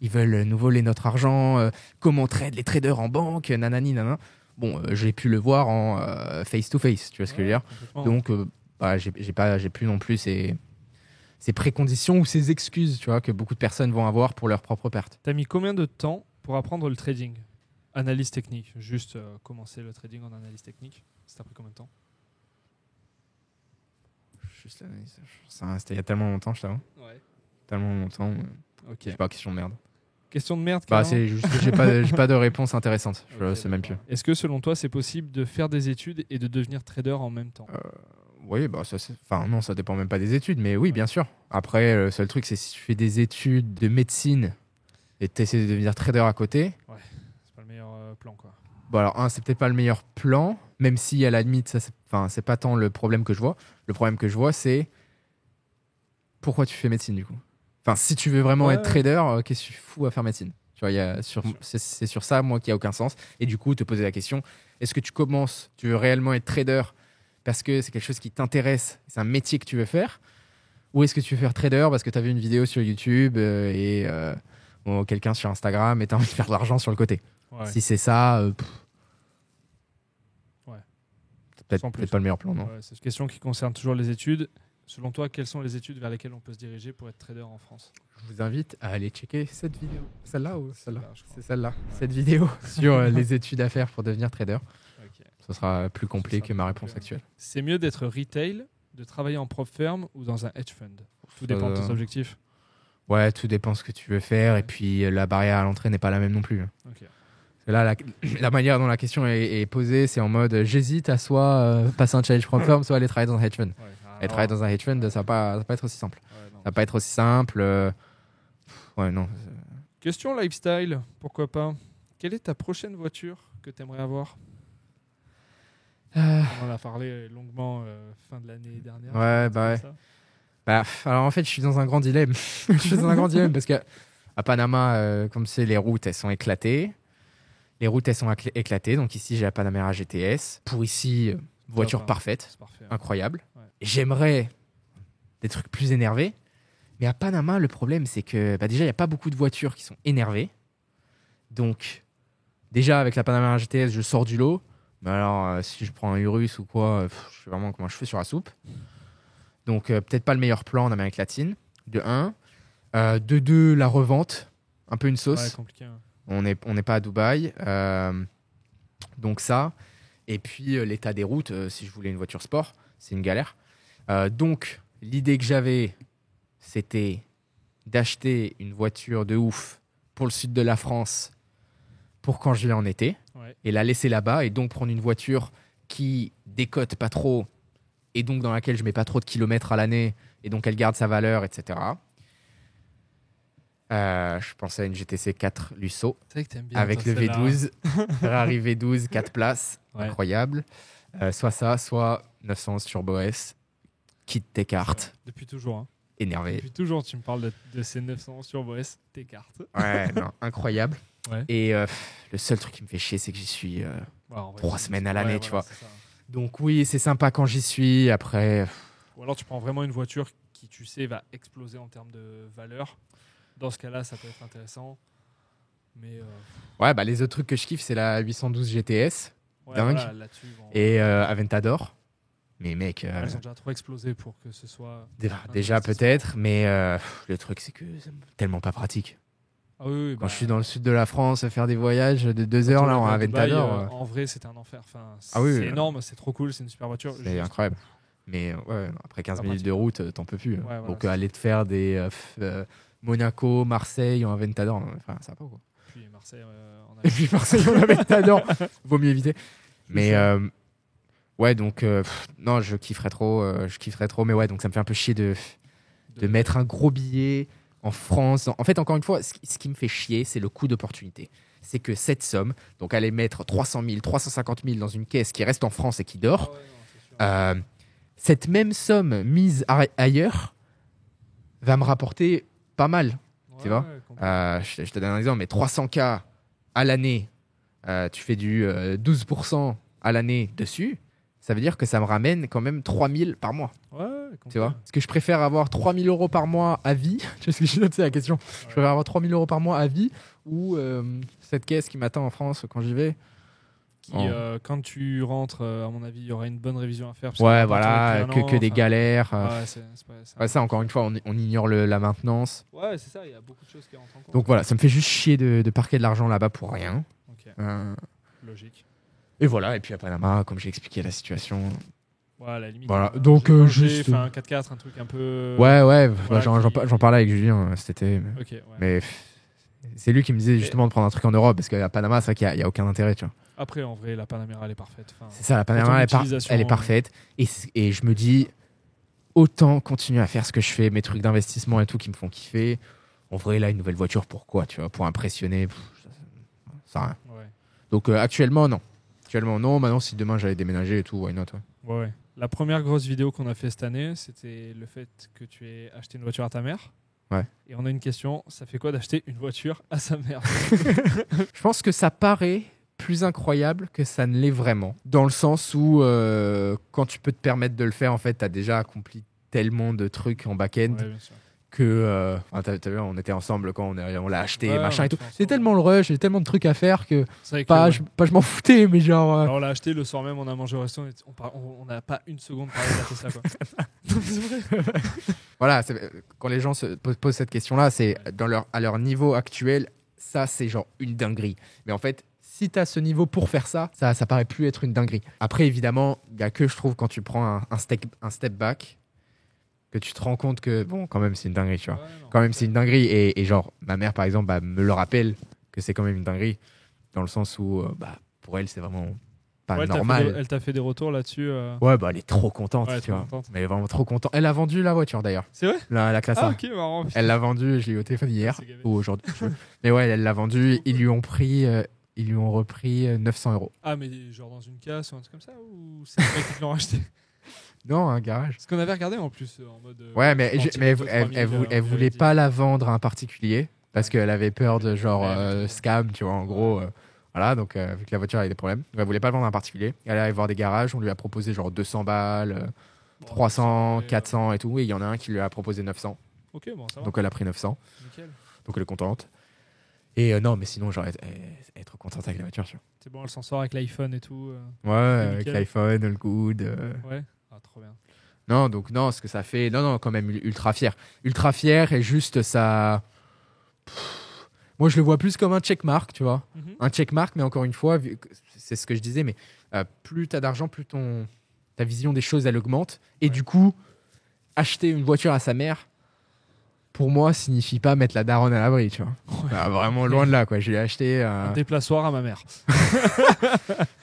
Speaker 1: ils veulent nous voler notre argent, comment trade les traders en banque, nanani nanana. Bon, j'ai pu le voir en face to face, tu vois ce que je veux dire. Donc j'ai plus non plus ces préconditions ou ces excuses, tu vois, que beaucoup de personnes vont avoir pour leur propre perte.
Speaker 2: T'as mis combien de temps pour apprendre le trading? Analyse technique, juste commencer le trading en analyse technique, ça t'a pris combien de temps?
Speaker 1: Juste l'analyse. C'était il y a tellement longtemps, je t'avoue.
Speaker 2: Ouais.
Speaker 1: Tellement longtemps.
Speaker 2: Ok.
Speaker 1: C'est pas question de merde.
Speaker 2: Question de merde,
Speaker 1: c'est juste que j'ai pas de réponse intéressante. Je sais même plus.
Speaker 2: Est-ce que selon toi, c'est possible de faire des études et de devenir trader en même temps?
Speaker 1: Oui, non, ça dépend même pas des études, mais oui, bien sûr. Après, le seul truc, c'est si tu fais des études de médecine et tu essaies de devenir trader à côté.
Speaker 2: Ouais, c'est pas le meilleur plan, quoi.
Speaker 1: Bon, alors, c'est peut-être pas le meilleur plan, même si à la limite, c'est pas tant le problème que je vois. Le problème que je vois, c'est pourquoi tu fais médecine du coup. Enfin, si tu veux vraiment être trader, qu'est-ce que tu fous à faire médecine? Tu vois, c'est sur ça, moi, qui a aucun sens. Et du coup, te poser la question, est-ce que tu veux réellement être trader parce que c'est quelque chose qui t'intéresse, c'est un métier que tu veux faire, ou est-ce que tu veux faire trader parce que tu as vu une vidéo sur YouTube ou quelqu'un sur Instagram et tu as envie de faire de l'argent sur le côté. Si c'est ça, c'est peut-être pas le meilleur plan, non?
Speaker 2: C'est une question qui concerne toujours les études. Selon toi, quelles sont les études vers lesquelles on peut se diriger pour être trader en France?
Speaker 1: Je vous invite à aller checker cette vidéo. Celle-là ou celle-là? C'est celle-là. Cette vidéo sur les études à faire pour devenir trader. Ce sera plus complet que ma réponse actuelle.
Speaker 2: C'est mieux d'être retail, de travailler en prop firm ou dans un hedge fund? Tout dépend de tes objectifs.
Speaker 1: Ouais, tout dépend de ce que tu veux faire. Et puis la barrière à l'entrée n'est pas la même non plus. Là, la manière dont la question est posée, c'est en mode j'hésite à soit passer un challenge prop firm, soit aller travailler dans un hedge fund. Et travailler dans un hedge fund, ça va pas être aussi simple. Ça va pas être aussi simple. Ouais, non.
Speaker 2: Question lifestyle, pourquoi pas. Quelle est ta prochaine voiture que tu aimerais avoir? On en a parlé longuement fin de l'année dernière.
Speaker 1: Alors en fait, je suis dans un grand dilemme. Je suis dans un grand dilemme parce que à Panama, comme c'est les routes, elles sont éclatées. Donc ici, j'ai la Panamera GTS. Pour ici, voiture parfaite, incroyable. Ouais. J'aimerais des trucs plus énervés. Mais à Panama, le problème, c'est que déjà, il n'y a pas beaucoup de voitures qui sont énervées. Donc, déjà, avec la Panamera GTS, je sors du lot. Mais alors, si je prends un Urus ou quoi, je fais vraiment comme un cheveu sur la soupe. Donc, peut-être pas le meilleur plan en Amérique latine, de 1. De 2, la revente. Un peu une sauce.
Speaker 2: Ouais, compliqué. Ouais.
Speaker 1: On n'est pas à Dubaï. Donc ça. Et puis, l'état des routes, si je voulais une voiture sport, c'est une galère. Donc, l'idée que j'avais, c'était d'acheter une voiture de ouf pour le sud de la France pour quand je vais en été et la laisser là-bas et donc prendre une voiture qui décote pas trop et donc dans laquelle je mets pas trop de kilomètres à l'année et donc elle garde sa valeur, etc. Je pensais à une GTC 4 Lusso avec le V12, Ferrari V12, 4 places, incroyable. Soit ça, soit 911 Turbo S, quitte tes cartes.
Speaker 2: Depuis toujours. Hein.
Speaker 1: Énervé.
Speaker 2: Depuis toujours, tu me parles de ces 911 Turbo S, tes cartes.
Speaker 1: Ouais, non, incroyable. Ouais. Et le seul truc qui me fait chier, c'est que j'y suis 3 semaines à l'année, tu vois. Donc oui, c'est sympa quand j'y suis. Après.
Speaker 2: Ou alors tu prends vraiment une voiture qui, tu sais, va exploser en termes de valeur. Dans ce cas-là, ça peut être intéressant. Mais
Speaker 1: ouais, les autres trucs que je kiffe, c'est la 812 GTS. Dingue.
Speaker 2: Voilà,
Speaker 1: et Aventador. Mais mec.
Speaker 2: Elles ont déjà trop explosé pour que ce soit.
Speaker 1: Déjà peut-être, mais le truc, c'est que c'est tellement pas pratique.
Speaker 2: Ah oui,
Speaker 1: quand je suis dans le sud de la France à faire des voyages de 2 heures là en Aventador.
Speaker 2: En vrai, c'était un enfer. Enfin,
Speaker 1: c'est
Speaker 2: énorme, c'est trop cool, c'est une super voiture.
Speaker 1: C'est incroyable. Mais après 15 minutes de route, t'en peux plus. Donc aller te faire des Monaco, Marseille en Aventador, enfin, ça va pas quoi.
Speaker 2: Puis Marseille
Speaker 1: en Aventador, vaut mieux éviter. Mais ouais, donc non, je kifferais trop, mais ouais, donc ça me fait un peu chier de mettre un gros billet en France. En fait, encore une fois, ce qui me fait chier, c'est le coût d'opportunité. C'est que cette somme, donc aller mettre 300 000, 350 000 dans une caisse qui reste en France et qui dort, cette même somme mise ailleurs va me rapporter pas mal, tu vois. Je te donne un exemple, mais 300K à l'année, tu fais du 12% à l'année dessus, ça veut dire que ça me ramène quand même 3000 par mois. Tu vois. Est-ce que je préfère avoir 3000 euros par mois à vie? Je sais la question. Je préfère avoir 3000 euros par mois à vie ou cette caisse qui m'attend en France quand j'y vais?
Speaker 2: Quand tu rentres, à mon avis, il y aura une bonne révision à faire.
Speaker 1: Ouais, voilà, que des galères. Ça, encore une fois, on ignore la maintenance.
Speaker 2: Ouais, c'est ça, il y a beaucoup de choses qui rentrent en compte.
Speaker 1: Donc voilà, ça me fait juste chier de parquer de l'argent là-bas pour rien.
Speaker 2: Logique.
Speaker 1: Et voilà, et puis à Panama, comme j'ai expliqué la situation.
Speaker 2: Ouais, à la limite.
Speaker 1: Voilà, donc juste.
Speaker 2: Un 4x4, un truc un peu.
Speaker 1: Ouais, j'en parlais avec Julien cet été. Mais c'est lui qui me disait justement de prendre un truc en Europe parce qu'à Panama, c'est vrai qu'il n'y a aucun intérêt, tu vois.
Speaker 2: Après, en vrai, la Panamera, elle est parfaite.
Speaker 1: C'est ça, la Panamera, elle est parfaite. Et je me dis, autant continuer à faire ce que je fais, mes trucs d'investissement et tout qui me font kiffer. En vrai, là, une nouvelle voiture, pourquoi, tu vois, pour impressionner, ça rien. Ouais. Donc actuellement, non. Maintenant, si demain j'allais déménager et tout, why not?
Speaker 2: Ouais. La première grosse vidéo qu'on a fait cette année, c'était le fait que tu aies acheté une voiture à ta mère.
Speaker 1: Ouais.
Speaker 2: Et on a une question, ça fait quoi d'acheter une voiture à sa mère?
Speaker 1: Je pense que ça paraît plus incroyable que ça ne l'est vraiment. Dans le sens où, quand tu peux te permettre de le faire, en fait, tu as déjà accompli tellement de trucs en back-end que... t'as vu, on était ensemble quand on l'a acheté, machin et tout. C'est tellement le rush, il y a tellement de trucs à faire que... je m'en foutais, mais genre...
Speaker 2: Alors, on l'a acheté le soir même, on a mangé au restaurant, on n'a pas une seconde parlé de la Tesla, quoi. C'est vrai.
Speaker 1: Voilà, quand les gens se posent cette question-là, c'est à leur niveau actuel, ça, c'est genre une dinguerie. Mais en fait, si tu as ce niveau pour faire ça paraît plus être une dinguerie. Après, évidemment, il n'y a que, je trouve, quand tu prends un step back, que tu te rends compte que, bon, quand même, c'est une dinguerie, tu vois. Quand même, c'est une dinguerie. Et genre, ma mère, par exemple, me le rappelle que c'est quand même une dinguerie. Dans le sens où, pour elle, c'est vraiment pas normal.
Speaker 2: Elle t'a fait des retours là-dessus
Speaker 1: Ouais, elle est trop contente, tu vois. Mais elle est vraiment trop contente. Elle a vendu la voiture, d'ailleurs.
Speaker 2: C'est vrai?
Speaker 1: La classe A.
Speaker 2: Ok, marrant.
Speaker 1: Elle l'a vendue, je l'ai eu au téléphone hier, ou aujourd'hui. Mais ouais, elle l'a vendue. Ils lui ont repris 900 €.
Speaker 2: Ah, mais genre dans une casse ou un truc comme ça? Ou c'est vrai qu'ils l'ont acheté?
Speaker 1: Non, un garage.
Speaker 2: Parce qu'on avait regardé en plus en mode.
Speaker 1: Ouais, mais elle voulait pas la vendre à un particulier parce qu'elle avait peur de genre scam, tu vois, en gros. Voilà, donc vu que la voiture avait des problèmes. Donc, elle voulait pas le vendre à un particulier. Elle allait voir des garages, on lui a proposé genre 200 balles, 300, 400 et tout. Et il y en a un qui lui a proposé 900.
Speaker 2: Ok, bon, ça va.
Speaker 1: Donc elle a pris 900.
Speaker 2: Nickel.
Speaker 1: Donc elle est contente. Et non, mais sinon, genre, elle est trop contente avec la voiture, tu vois.
Speaker 2: C'est bon, elle s'en sort avec l'iPhone et tout.
Speaker 1: Ouais, avec l'iPhone, le good.
Speaker 2: Ouais. Ah, trop bien.
Speaker 1: Non, donc non, ce que ça fait... Non, quand même, ultra fier. Ultra fier et juste ça... Moi, je le vois plus comme un checkmark, tu vois. Un checkmark, mais encore une fois, c'est ce que je disais, mais plus tu as d'argent, plus ta vision des choses, elle augmente. Et du coup, acheter une voiture à sa mère, pour moi, signifie pas mettre la daronne à l'abri, tu vois. Ouais. Vraiment loin de là, quoi. J'ai acheté...
Speaker 2: un déplaçoir à ma mère.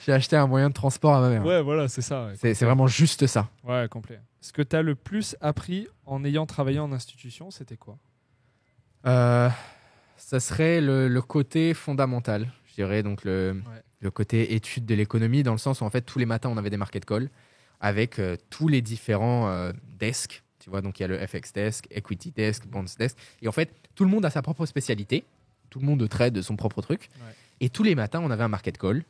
Speaker 1: J'ai acheté un moyen de transport à ma mère.
Speaker 2: Ouais, voilà, c'est ça. Ouais,
Speaker 1: c'est vraiment juste ça.
Speaker 2: Ouais, complet. Ce que tu as le plus appris en ayant travaillé en institution, c'était quoi?
Speaker 1: Ça serait le côté fondamental, je dirais, donc le côté étude de l'économie, dans le sens où en fait tous les matins on avait des market calls avec tous les différents desks, tu vois, donc il y a le FX desk, equity desk, bonds desk, et en fait tout le monde a sa propre spécialité, tout le monde trade son propre truc, et tous les matins on avait un market call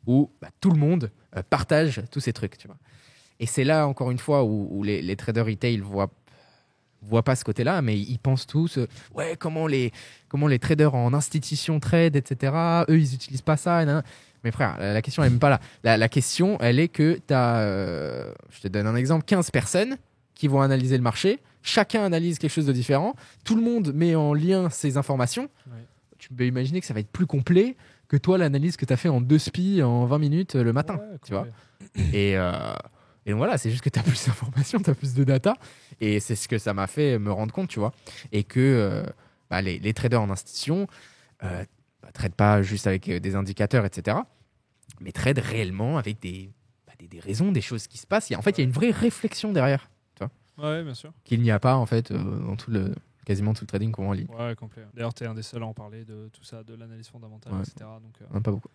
Speaker 1: où tout le monde partage tous ces trucs, tu vois. Et c'est là encore une fois où les traders retail voient pas ce côté-là, mais ils pensent tous comment les traders en institution trade, etc. Eux, ils utilisent pas ça. Mais frère, la question elle est même pas là. La question, elle est que tu as, je te donne un exemple, 15 personnes qui vont analyser le marché. Chacun analyse quelque chose de différent. Tout le monde met en lien ces informations. Ouais. Tu peux imaginer que ça va être plus complet que toi, l'analyse que tu as fait en 2 spies en 20 minutes le matin. Tu vois. Et donc voilà, c'est juste que tu as plus d'informations, tu as plus de data. Et c'est ce que ça m'a fait me rendre compte, tu vois. Et que les traders en institution ne tradent pas juste avec des indicateurs, etc. Mais tradent réellement avec des raisons, des choses qui se passent. En fait, il y a une vraie réflexion derrière. Tu vois,
Speaker 2: ouais, bien sûr.
Speaker 1: Qu'il n'y a pas, en fait, dans quasiment tout le trading qu'on voit en ligne.
Speaker 2: Ouais, complet. D'ailleurs, tu es un des seuls à en parler de tout ça, de l'analyse fondamentale, etc. Donc,
Speaker 1: il n'y en a pas beaucoup.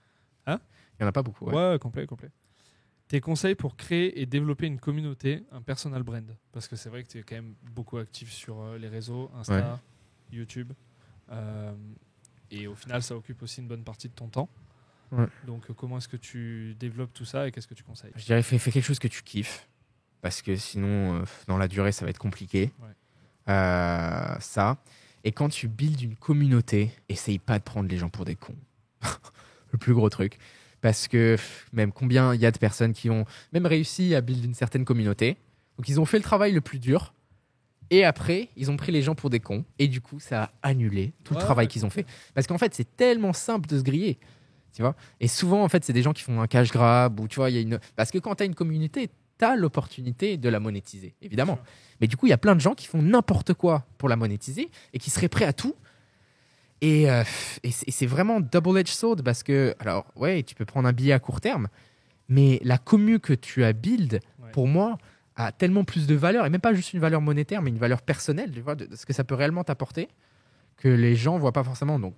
Speaker 2: Hein?
Speaker 1: Il n'y en a pas beaucoup,
Speaker 2: ouais, complet. Tes conseils pour créer et développer une communauté, un personal brand? Parce que c'est vrai que tu es quand même beaucoup actif sur les réseaux, Insta, YouTube. Et au final, ça occupe aussi une bonne partie de ton temps. Ouais. Donc, comment est-ce que tu développes tout ça et qu'est-ce que tu conseilles?
Speaker 1: Je dirais, fais quelque chose que tu kiffes. Parce que sinon, dans la durée, ça va être compliqué. Ouais. Ça. Et quand tu builds une communauté, essaye pas de prendre les gens pour des cons. Le plus gros truc. Parce que même combien il y a de personnes qui ont même réussi à build une certaine communauté. Donc, ils ont fait le travail le plus dur. Et après, ils ont pris les gens pour des cons. Et du coup, ça a annulé tout le travail qu'ils ont fait. Parce qu'en fait, c'est tellement simple de se griller. Tu vois. Et souvent, en fait, c'est des gens qui font un cash grab. Ou, tu vois, parce que quand tu as une communauté, tu as l'opportunité de la monétiser, évidemment. Mais du coup, il y a plein de gens qui font n'importe quoi pour la monétiser et qui seraient prêts à tout. Et c'est vraiment double-edged sword parce que, alors, ouais, tu peux prendre un billet à court terme, mais la commu que tu as build, pour moi, a tellement plus de valeur, et même pas juste une valeur monétaire, mais une valeur personnelle, tu vois, de ce que ça peut réellement t'apporter, que les gens ne voient pas forcément. Donc,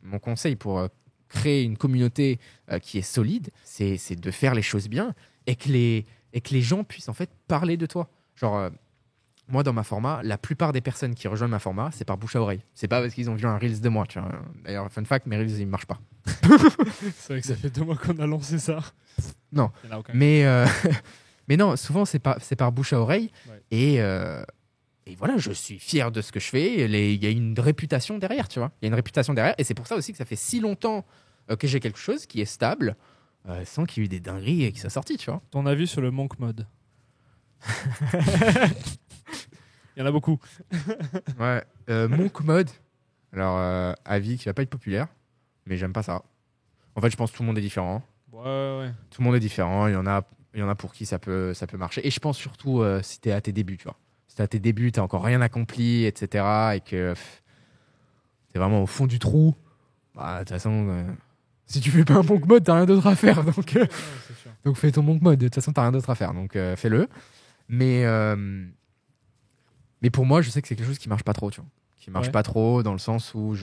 Speaker 1: mon conseil pour créer une communauté qui est solide, c'est de faire les choses bien et que les gens puissent en fait parler de toi. Genre, moi, dans ma format, la plupart des personnes qui rejoignent ma format, c'est par bouche à oreille. C'est pas parce qu'ils ont vu un Reels de moi. Tu vois. D'ailleurs, fun fact, mes Reels, ils ne marchent pas.
Speaker 2: C'est vrai que ça fait 2 mois qu'on a lancé ça.
Speaker 1: Non. Mais non, souvent, c'est par bouche à oreille. Ouais. Et voilà, je suis fier de ce que je fais. Il y a une réputation derrière, tu vois. Il y a une réputation derrière. Et c'est pour ça aussi que ça fait si longtemps que j'ai quelque chose qui est stable, sans qu'il y ait eu des dingueries et qui soit sorti, tu vois.
Speaker 2: Ton avis sur le monk mode? Il y en a beaucoup.
Speaker 1: Ouais. Monk mode. Alors, avis qui va pas être populaire, mais j'aime pas ça. En fait, je pense que tout le monde est différent.
Speaker 2: Ouais.
Speaker 1: Tout le monde est différent. Il y en a pour qui ça peut marcher. Et je pense surtout si t'es à tes débuts, tu vois. Si t'es à tes débuts, t'as encore rien accompli, etc. Et que t'es vraiment au fond du trou. Bah, de toute façon, si tu fais pas un monk mode, t'as rien d'autre à faire. Donc fais ton monk mode. De toute façon, t'as rien d'autre à faire. Donc fais-le. Mais pour moi, je sais que c'est quelque chose qui marche pas trop, tu vois. Qui marche pas trop dans le sens où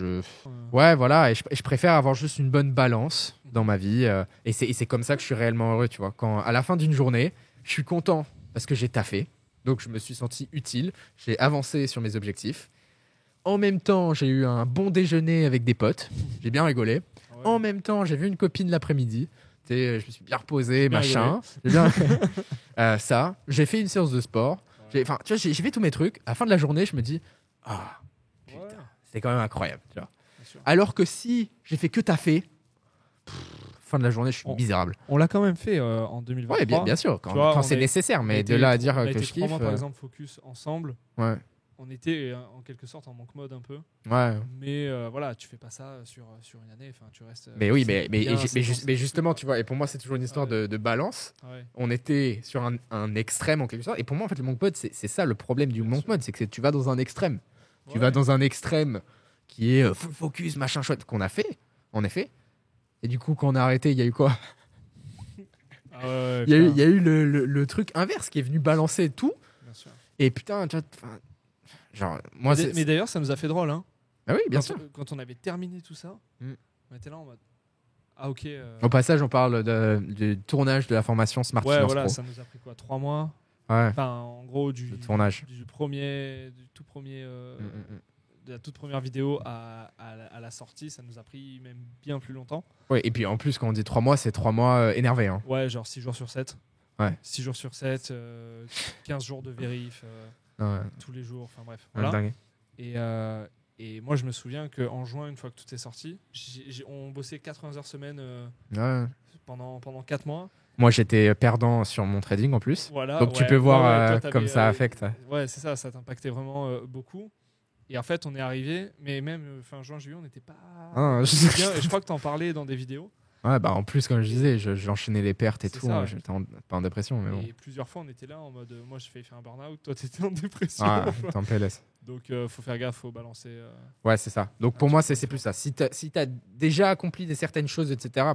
Speaker 1: Ouais, voilà. Et je préfère avoir juste une bonne balance dans ma vie. Et c'est comme ça que je suis réellement heureux, tu vois. Quand, à la fin d'une journée, je suis content parce que j'ai taffé. Donc, je me suis senti utile. J'ai avancé sur mes objectifs. En même temps, j'ai eu un bon déjeuner avec des potes. J'ai bien rigolé. Ouais. En même temps, j'ai vu une copine l'après-midi. Je me suis bien reposé, machin. Ça. J'ai fait une séance de sport. Ouais. J'ai fait tous mes trucs. À la fin de la journée, je me dis putain, c'était quand même incroyable. Tu vois. Alors que si j'ai fait que taffer, fin de la journée, je suis misérable.
Speaker 2: On l'a quand même fait en 2023.
Speaker 1: Ouais, bien sûr, quand c'est nécessaire. Mais de là à dire que je kiffe.
Speaker 2: 3 mois, par exemple, focus ensemble.
Speaker 1: Ouais.
Speaker 2: On était en quelque sorte en monk mode un peu.
Speaker 1: Ouais.
Speaker 2: Mais voilà, tu fais pas ça sur une année. Enfin, tu restes.
Speaker 1: Mais oui, mais justement, tu vois. Et pour moi, c'est toujours une histoire de balance. Ouais. On était sur un extrême en quelque sorte. Et pour moi, en fait, le monk mode, c'est ça le problème du monk mode, c'est que tu vas dans un extrême. Tu vas dans un extrême qui est full focus, machin chouette, qu'on a fait, en effet. Et du coup, quand on a arrêté, il y a eu quoi? Il y a eu le truc inverse qui est venu balancer tout. Bien sûr. Et putain, tu vois, genre, moi,
Speaker 2: mais d'ailleurs, ça nous a fait drôle. Hein.
Speaker 1: Ah oui, bien sûr.
Speaker 2: Quand on avait terminé tout ça, on était là en mode. Ah, ok.
Speaker 1: Au passage, on parle du tournage de la formation Smart Finance
Speaker 2: voilà,
Speaker 1: Pro.
Speaker 2: Ça nous a pris quoi, 3 mois?
Speaker 1: Ouais.
Speaker 2: Enfin, en gros, du
Speaker 1: tournage.
Speaker 2: Du tout premier. De la toute première vidéo à la sortie, ça nous a pris même bien plus longtemps.
Speaker 1: Ouais, et puis en plus, quand on dit 3 mois, c'est 3 mois énervés. Hein.
Speaker 2: Ouais, genre 6 jours sur 7.
Speaker 1: Ouais.
Speaker 2: 6 jours sur 7, 15 jours de vérif, tous les jours, enfin bref.
Speaker 1: Voilà. Dingue.
Speaker 2: Et moi, je me souviens qu'en juin, une fois que tout est sorti, on bossait 80 heures semaine pendant 4 mois.
Speaker 1: Moi, j'étais perdant sur mon trading en plus.
Speaker 2: Voilà,
Speaker 1: donc tu peux voir comme ça affecte.
Speaker 2: Ouais, c'est ça t'impactait vraiment beaucoup. Et en fait, on est arrivé, mais même fin juin, juillet, on n'était pas bien. Et je crois que tu en parlais dans des vidéos.
Speaker 1: Ouais, bah en plus, comme je disais, j'enchaînais les pertes et tout. J'étais pas en dépression. Mais bon.
Speaker 2: Et plusieurs fois, on était là en mode moi, j'ai failli faire un burn-out, toi, t'étais en dépression.
Speaker 1: T'es en PLS.
Speaker 2: Donc, faut faire gaffe, faut balancer.
Speaker 1: Ouais, c'est ça. Donc, pour moi, c'est plus ça. Si t'as déjà accompli certaines choses, etc.,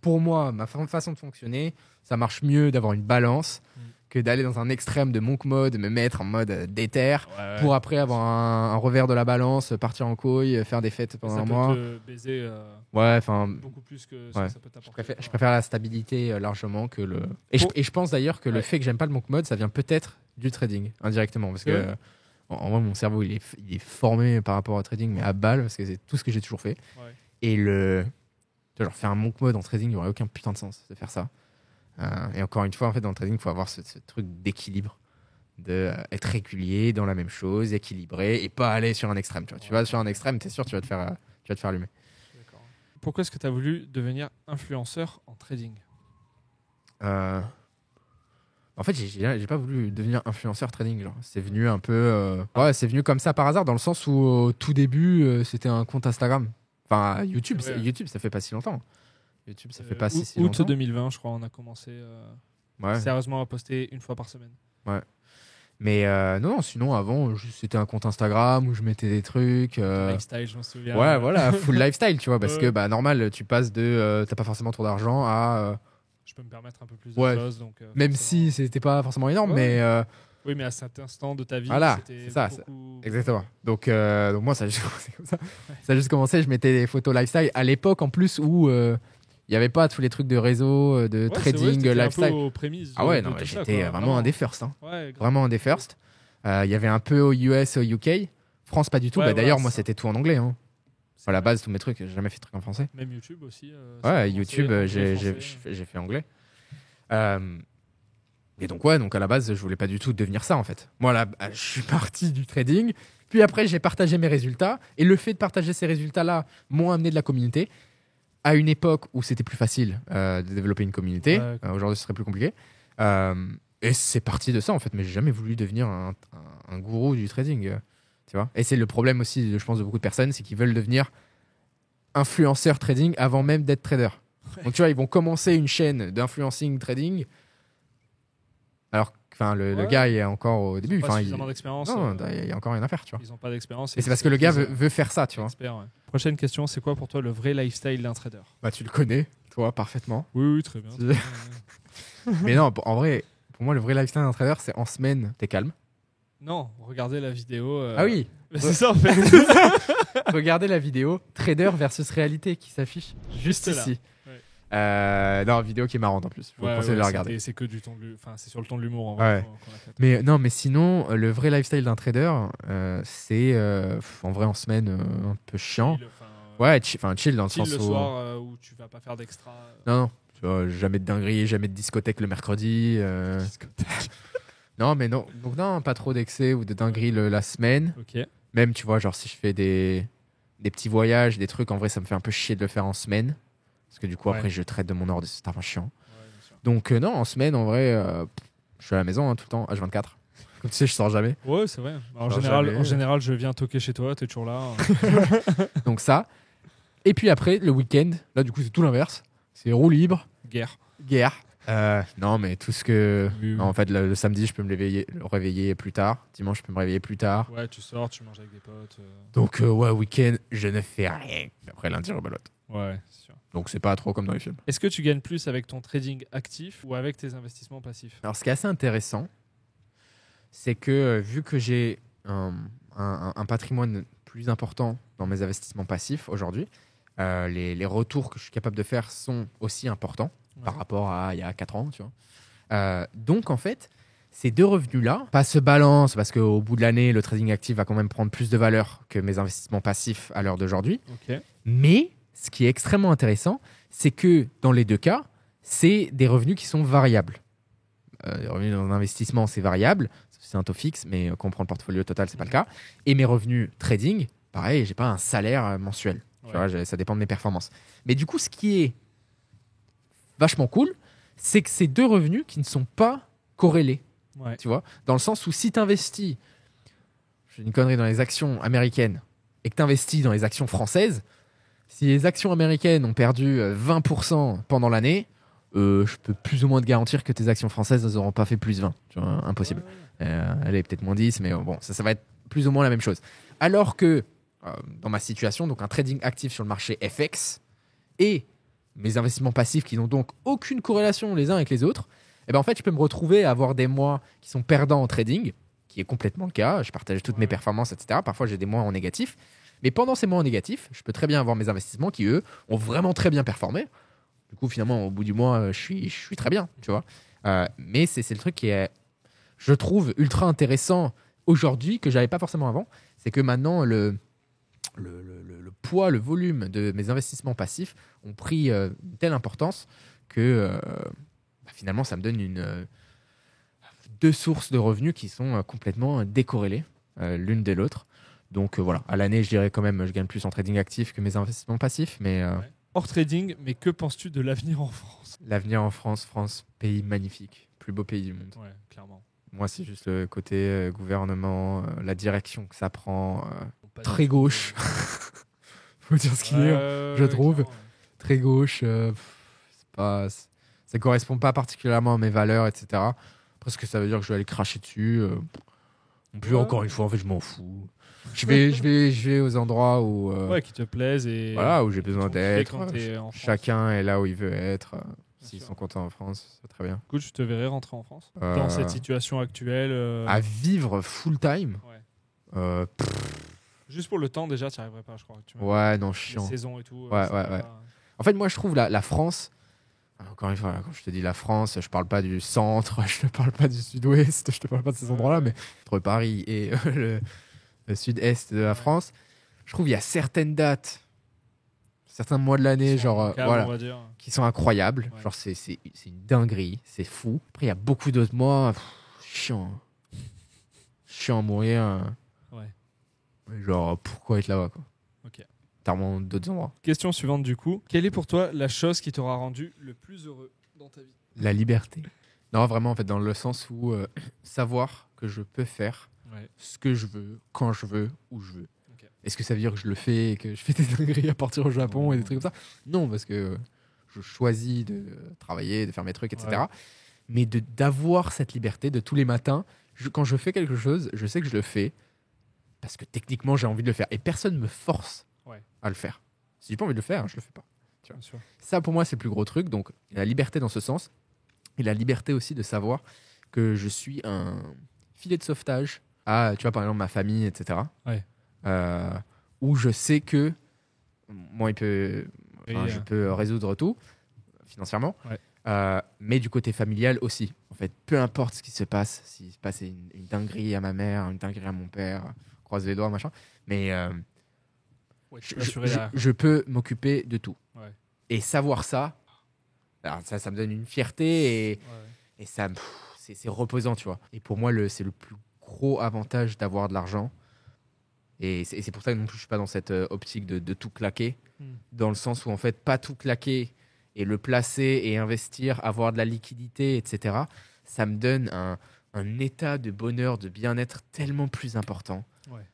Speaker 1: pour moi, ma façon de fonctionner, ça marche mieux d'avoir une balance que d'aller dans un extrême de monk mode, me mettre en mode déter, pour après avoir un revers de la balance, partir en couille, faire des fêtes pendant un mois.
Speaker 2: Ça peut te baiser beaucoup plus que ça peut t'apporter.
Speaker 1: Je préfère la stabilité largement que le... Et je pense d'ailleurs que le fait que j'aime pas le monk mode, ça vient peut-être du trading, indirectement. Parce que en vrai, mon cerveau, il est formé par rapport au trading, mais à balle, parce que c'est tout ce que j'ai toujours fait. Ouais. Et genre, faire un monk mode en trading, il n'y aurait aucun putain de sens de faire ça. Et encore une fois, en fait, dans le trading, il faut avoir ce truc d'équilibre, d'être régulier dans la même chose, équilibré, et pas aller sur un extrême. Tu vas sur un extrême, t'es sûr, tu vas te faire allumer.
Speaker 2: D'accord. Pourquoi est-ce que tu as voulu devenir influenceur en trading?
Speaker 1: En fait, j'ai pas voulu devenir influenceur trading. Genre. C'est venu un peu... c'est venu comme ça par hasard, dans le sens où au tout début, c'était un compte Instagram. Enfin, YouTube, YouTube, ça fait pas si longtemps. YouTube, ça fait pas si longtemps.
Speaker 2: Août 2020, je crois, on a commencé sérieusement à poster une fois par semaine.
Speaker 1: Ouais. Mais non, sinon avant, c'était un compte Instagram où je mettais des trucs.
Speaker 2: Lifestyle, je m'en souviens.
Speaker 1: Ouais, voilà, full lifestyle, tu vois, parce que normal, tu passes de t'as pas forcément trop d'argent à.
Speaker 2: Je peux me permettre un peu plus de choses. Donc,
Speaker 1: même si c'était pas forcément énorme, mais.
Speaker 2: Oui, mais à cet instant de ta vie,
Speaker 1: c'était ça, beaucoup... Exactement. Donc moi, ça a juste commencé comme ça. Ça a juste commencé, je mettais des photos lifestyle à l'époque en plus où. Il n'y avait pas tous les trucs de réseau, de trading, lifestyle.
Speaker 2: Un peu aux prémices
Speaker 1: non, j'étais vraiment un des first. Hein. Vraiment un des first. Il y avait un peu aux US et au UK. France, pas du tout. D'ailleurs, moi, c'était tout en anglais. Hein. À la base, tous mes trucs, j'ai jamais fait de trucs en français.
Speaker 2: Même YouTube aussi.
Speaker 1: YouTube, j'ai fait anglais. Et donc à la base, je voulais pas du tout devenir ça en fait. Moi, là, je suis parti du trading. Puis après, j'ai partagé mes résultats. Et le fait de partager ces résultats-là m'ont amené de la communauté. À une époque où c'était plus facile de développer une communauté. Aujourd'hui, ce serait plus compliqué. Et c'est parti de ça en fait. Mais j'ai jamais voulu devenir un gourou du trading. Tu vois, et c'est le problème aussi, je pense, de beaucoup de personnes, c'est qu'ils veulent devenir influenceurs trading avant même d'être trader. Donc tu vois, ils vont commencer une chaîne d'influencing trading, alors que le gars il est encore au début.
Speaker 2: Ils n'ont pas suffisamment d'expérience.
Speaker 1: Non, il y a encore rien à faire, tu vois.
Speaker 2: Ils n'ont pas d'expérience.
Speaker 1: Et c'est parce que le gars veut faire ça, tu vois.
Speaker 2: Prochaine question, c'est quoi pour toi le vrai lifestyle d'un trader ?
Speaker 1: Bah tu le connais, toi, parfaitement.
Speaker 2: Oui, très bien.
Speaker 1: Mais non, en vrai, pour moi, le vrai lifestyle d'un trader, c'est en semaine, t'es calme.
Speaker 2: Non, regardez la vidéo.
Speaker 1: Ah oui.
Speaker 2: C'est ça en fait.
Speaker 1: Regardez la vidéo Trader versus réalité qui s'affiche juste ici. Ouais. Non, vidéo qui est marrante en plus. Je vous conseille de la regarder.
Speaker 2: C'est que du ton de c'est sur le ton de l'humour en vrai.
Speaker 1: Mais non, mais sinon, le vrai lifestyle d'un trader, c'est en vrai en semaine un peu chiant. Chill dans le sens
Speaker 2: le
Speaker 1: où
Speaker 2: soir où tu vas pas faire d'extra.
Speaker 1: Non. Tu vois, jamais de dinguerie, jamais de discothèque le mercredi.
Speaker 2: Discothèque.
Speaker 1: Non, mais non. Donc non, pas trop d'excès ou de dinguerie la semaine.
Speaker 2: Ok.
Speaker 1: Même, tu vois, genre si je fais des petits voyages, des trucs, en vrai, ça me fait un peu chier de le faire en semaine. Parce que du coup, après, je traite de mon ordre, c'est un peu chiant. Donc non, en semaine, en vrai, je suis à la maison tout le temps, H24. Comme tu sais, je sors jamais.
Speaker 2: Ouais, c'est vrai. En général, je viens toquer chez toi, t'es toujours là.
Speaker 1: Donc ça. Et puis après, le week-end, là, du coup, c'est tout l'inverse. C'est roue libre.
Speaker 2: Guerre.
Speaker 1: Non, mais tout ce que...
Speaker 2: Oui.
Speaker 1: Non, en fait, le samedi, je peux me réveiller plus tard. Dimanche, je peux me réveiller plus tard.
Speaker 2: Ouais, tu sors, tu manges avec des potes.
Speaker 1: Donc, week-end, je ne fais rien. Après, lundi, rebelote.
Speaker 2: Ouais, c'est sûr.
Speaker 1: Donc, c'est pas trop comme dans les films.
Speaker 2: Est-ce que tu gagnes plus avec ton trading actif ou avec tes investissements passifs ?
Speaker 1: Alors, ce qui est assez intéressant, c'est que vu que j'ai un patrimoine plus important dans mes investissements passifs aujourd'hui, les retours que je suis capable de faire sont aussi importants par rapport à il y a 4 ans, tu vois. Donc, en fait, ces deux revenus-là pas se balancent parce qu'au bout de l'année, le trading actif va quand même prendre plus de valeur que mes investissements passifs à l'heure d'aujourd'hui.
Speaker 2: Okay.
Speaker 1: Mais ce qui est extrêmement intéressant, c'est que dans les deux cas, c'est des revenus qui sont variables. Les revenus dans l'investissement, c'est variable. C'est un taux fixe, mais quand on prend le portfolio total, c'est pas le cas. Et mes revenus trading, pareil, j'ai pas un salaire mensuel. Tu vois, ça dépend de mes performances. Mais du coup, ce qui est vachement cool, c'est que c'est deux revenus qui ne sont pas corrélés. Tu vois, dans le sens où si tu investis, je fais une connerie, dans les actions américaines et que tu investis dans les actions françaises, si les actions américaines ont perdu 20% pendant l'année, je peux plus ou moins te garantir que tes actions françaises n'auront pas fait plus 20. Tu vois, impossible. Elle est peut-être moins 10, mais bon, ça va être plus ou moins la même chose. Alors que dans ma situation, donc un trading actif sur le marché FX et mes investissements passifs qui n'ont donc aucune corrélation les uns avec les autres, et ben en fait, je peux me retrouver à avoir des mois qui sont perdants en trading, qui est complètement le cas. Je partage toutes mes performances, etc. Parfois, j'ai des mois en négatif. Mais pendant ces mois en négatif, je peux très bien avoir mes investissements qui, eux, ont vraiment très bien performé. Du coup, finalement, au bout du mois, je suis très bien, tu vois. Mais c'est le truc qui est, je trouve, ultra intéressant aujourd'hui, que je n'avais pas forcément avant. C'est que maintenant, le poids, le volume de mes investissements passifs ont pris une telle importance que finalement, ça me donne deux sources de revenus qui sont complètement décorrélées l'une de l'autre. Donc voilà, à l'année, je dirais quand même, je gagne plus en trading actif que mes investissements passifs. Mais
Speaker 2: hors trading, mais que penses-tu de l'avenir en France ?
Speaker 1: L'avenir en France, pays magnifique, plus beau pays du monde.
Speaker 2: Ouais, clairement.
Speaker 1: Moi, c'est juste le côté gouvernement, la direction que ça prend, très gauche. Faut dire ce qu'il est, je trouve. Clairement. Très gauche, ça correspond pas particulièrement à mes valeurs, etc. Parce que ça veut dire que je vais aller cracher dessus. Plus encore une fois, en fait, je m'en fous. Je vais aux endroits où
Speaker 2: qui te plaisent et
Speaker 1: voilà, où j'ai besoin d'être. Chacun est là où il veut être. S'ils sont contents en France, c'est très bien.
Speaker 2: Écoute, je te verrais rentrer en France dans cette situation actuelle.
Speaker 1: À vivre full time.
Speaker 2: Ouais. Juste pour le temps déjà, tu n'y arriverais pas, je crois.
Speaker 1: Ouais, non, chiant.
Speaker 2: Les saisons et tout.
Speaker 1: Ouais. En fait, moi, je trouve la France. Encore une fois, quand je te dis la France, je parle pas du centre, je te parle pas du sud-ouest, je te parle pas de ces endroits-là, mais entre Paris et le sud-est de la France, je trouve il y a certaines dates, certains mois de l'année, genre voilà, qui sont incroyables. Ouais. Genre c'est une dinguerie, c'est fou. Après il y a beaucoup d'autres mois, chiant à mourir. Ouais. Genre pourquoi être là-bas quoi.
Speaker 2: Ok.
Speaker 1: T'as vraiment d'autres endroits.
Speaker 2: Question suivante du coup. Quelle est pour toi la chose qui t'aura rendu le plus heureux dans ta vie?
Speaker 1: La liberté. Non, vraiment en fait dans le sens où savoir que je peux faire ce que je veux, quand je veux, où je veux. Okay. Est-ce que ça veut dire que je le fais et que je fais des dingueries à partir au Japon et des trucs comme ça? Non, parce que je choisis de travailler, de faire mes trucs, etc. Ouais. Mais d'avoir cette liberté de tous les matins, quand je fais quelque chose, je sais que je le fais parce que techniquement j'ai envie de le faire et personne me force à le faire. Si j'ai pas envie de le faire, je le fais pas. Tu vois. Ça pour moi c'est le plus gros truc. Donc la liberté dans ce sens et la liberté aussi de savoir que je suis un filet de sauvetage à, tu vois, par exemple ma famille, etc. Ouais. Où je sais que moi je peux résoudre tout financièrement. Ouais. Mais du côté familial aussi. En fait, peu importe ce qui se passe, s'il se passe une dinguerie à ma mère, une dinguerie à mon père, croise les doigts, machin. Mais je peux m'occuper de tout. Ouais. Et savoir ça, alors ça me donne une fierté et ça, c'est reposant, tu vois. Et pour moi, c'est le plus gros avantage d'avoir de l'argent. Et c'est pour ça que non plus, je suis pas dans cette optique de tout claquer, dans le sens où en fait, pas tout claquer et le placer et investir, avoir de la liquidité, etc. Ça me donne un état de bonheur, de bien-être tellement plus important. Ouais.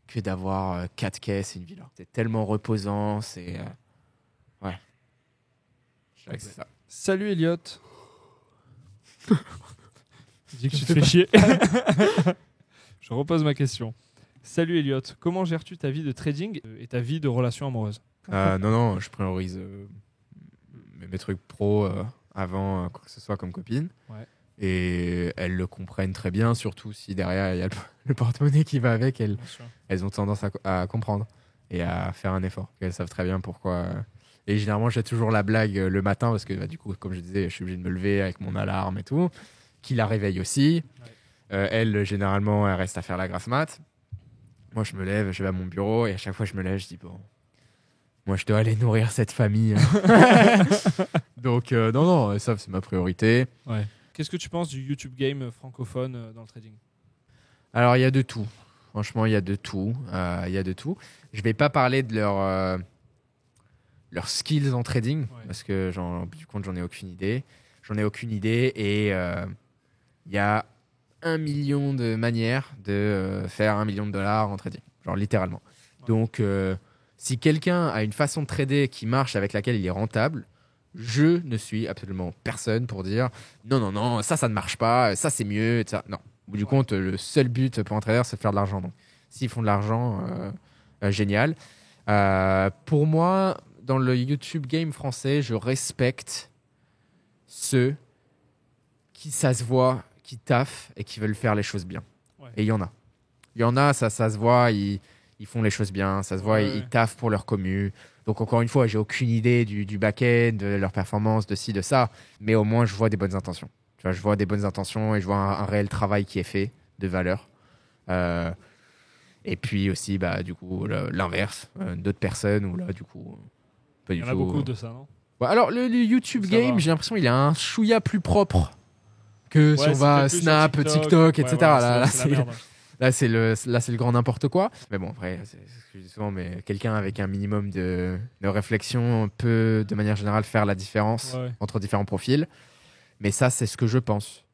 Speaker 1: Que d'avoir 4 caisses et une villa. C'est tellement reposant, c'est... ouais. Je dirais que c'est ça.
Speaker 2: Salut Elliot. Dis que tu te fais chier. Je repose ma question. Salut Elliot, comment gères-tu ta vie de trading et ta vie de relation amoureuse?
Speaker 1: Non, je priorise mes trucs pro avant quoi que ce soit comme copine. Ouais. Et elles le comprennent très bien, surtout si derrière il y a le porte-monnaie qui va avec. Elles ont tendance à comprendre et à faire un effort. Elles savent très bien pourquoi. Et généralement, j'ai toujours la blague le matin parce que du coup, comme je disais, je suis obligé de me lever avec mon alarme et tout, qui la réveille aussi. Ouais. Elle, généralement, elle reste à faire la grasse mat. Moi, je me lève, je vais à mon bureau et à chaque fois que je me lève, je dis bon, moi, je dois aller nourrir cette famille. Donc, non, ça, c'est ma priorité.
Speaker 2: Ouais. Qu'est-ce que tu penses du YouTube game francophone dans le trading?
Speaker 1: Alors, il y a de tout. Franchement, il y a de tout. Je ne vais pas parler de leurs skills en trading parce que, du compte, j'en ai aucune idée. Et il y a 1 million de manières de faire $1 million en trading. Genre, littéralement. Ouais. Donc, si quelqu'un a une façon de trader qui marche avec laquelle il est rentable, je ne suis absolument personne pour dire non, ça ne marche pas, ça c'est mieux, etc. Non, au bout du compte, le seul but pour un trader, c'est de faire de l'argent. Donc, s'ils font de l'argent, génial. Pour moi, dans le YouTube game français, je respecte ceux qui, ça se voit, qui taffent et qui veulent faire les choses bien. Ouais. Et il y en a. Il y en a, ça se voit, ils font les choses bien, ça se voit, ils taffent pour leur commu. Donc, encore une fois, j'ai aucune idée du back-end, de leur performance, de ci, de ça. Mais au moins, je vois des bonnes intentions. Tu vois, je vois des bonnes intentions et je vois un réel travail qui est fait de valeur. Et puis aussi, du coup, l'inverse. D'autres personnes où là, du coup, pas du tout.
Speaker 2: Il y en a beaucoup de ça, non?
Speaker 1: Ouais, alors, le YouTube game, j'ai l'impression qu'il a un chouïa plus propre que si on va Snap, TikTok, etc. Là, c'est le grand n'importe quoi. Mais bon, après, c'est ce que je dis souvent, mais quelqu'un avec un minimum de réflexion peut, de manière générale, faire la différence entre différents profils. Mais ça, c'est ce que je pense.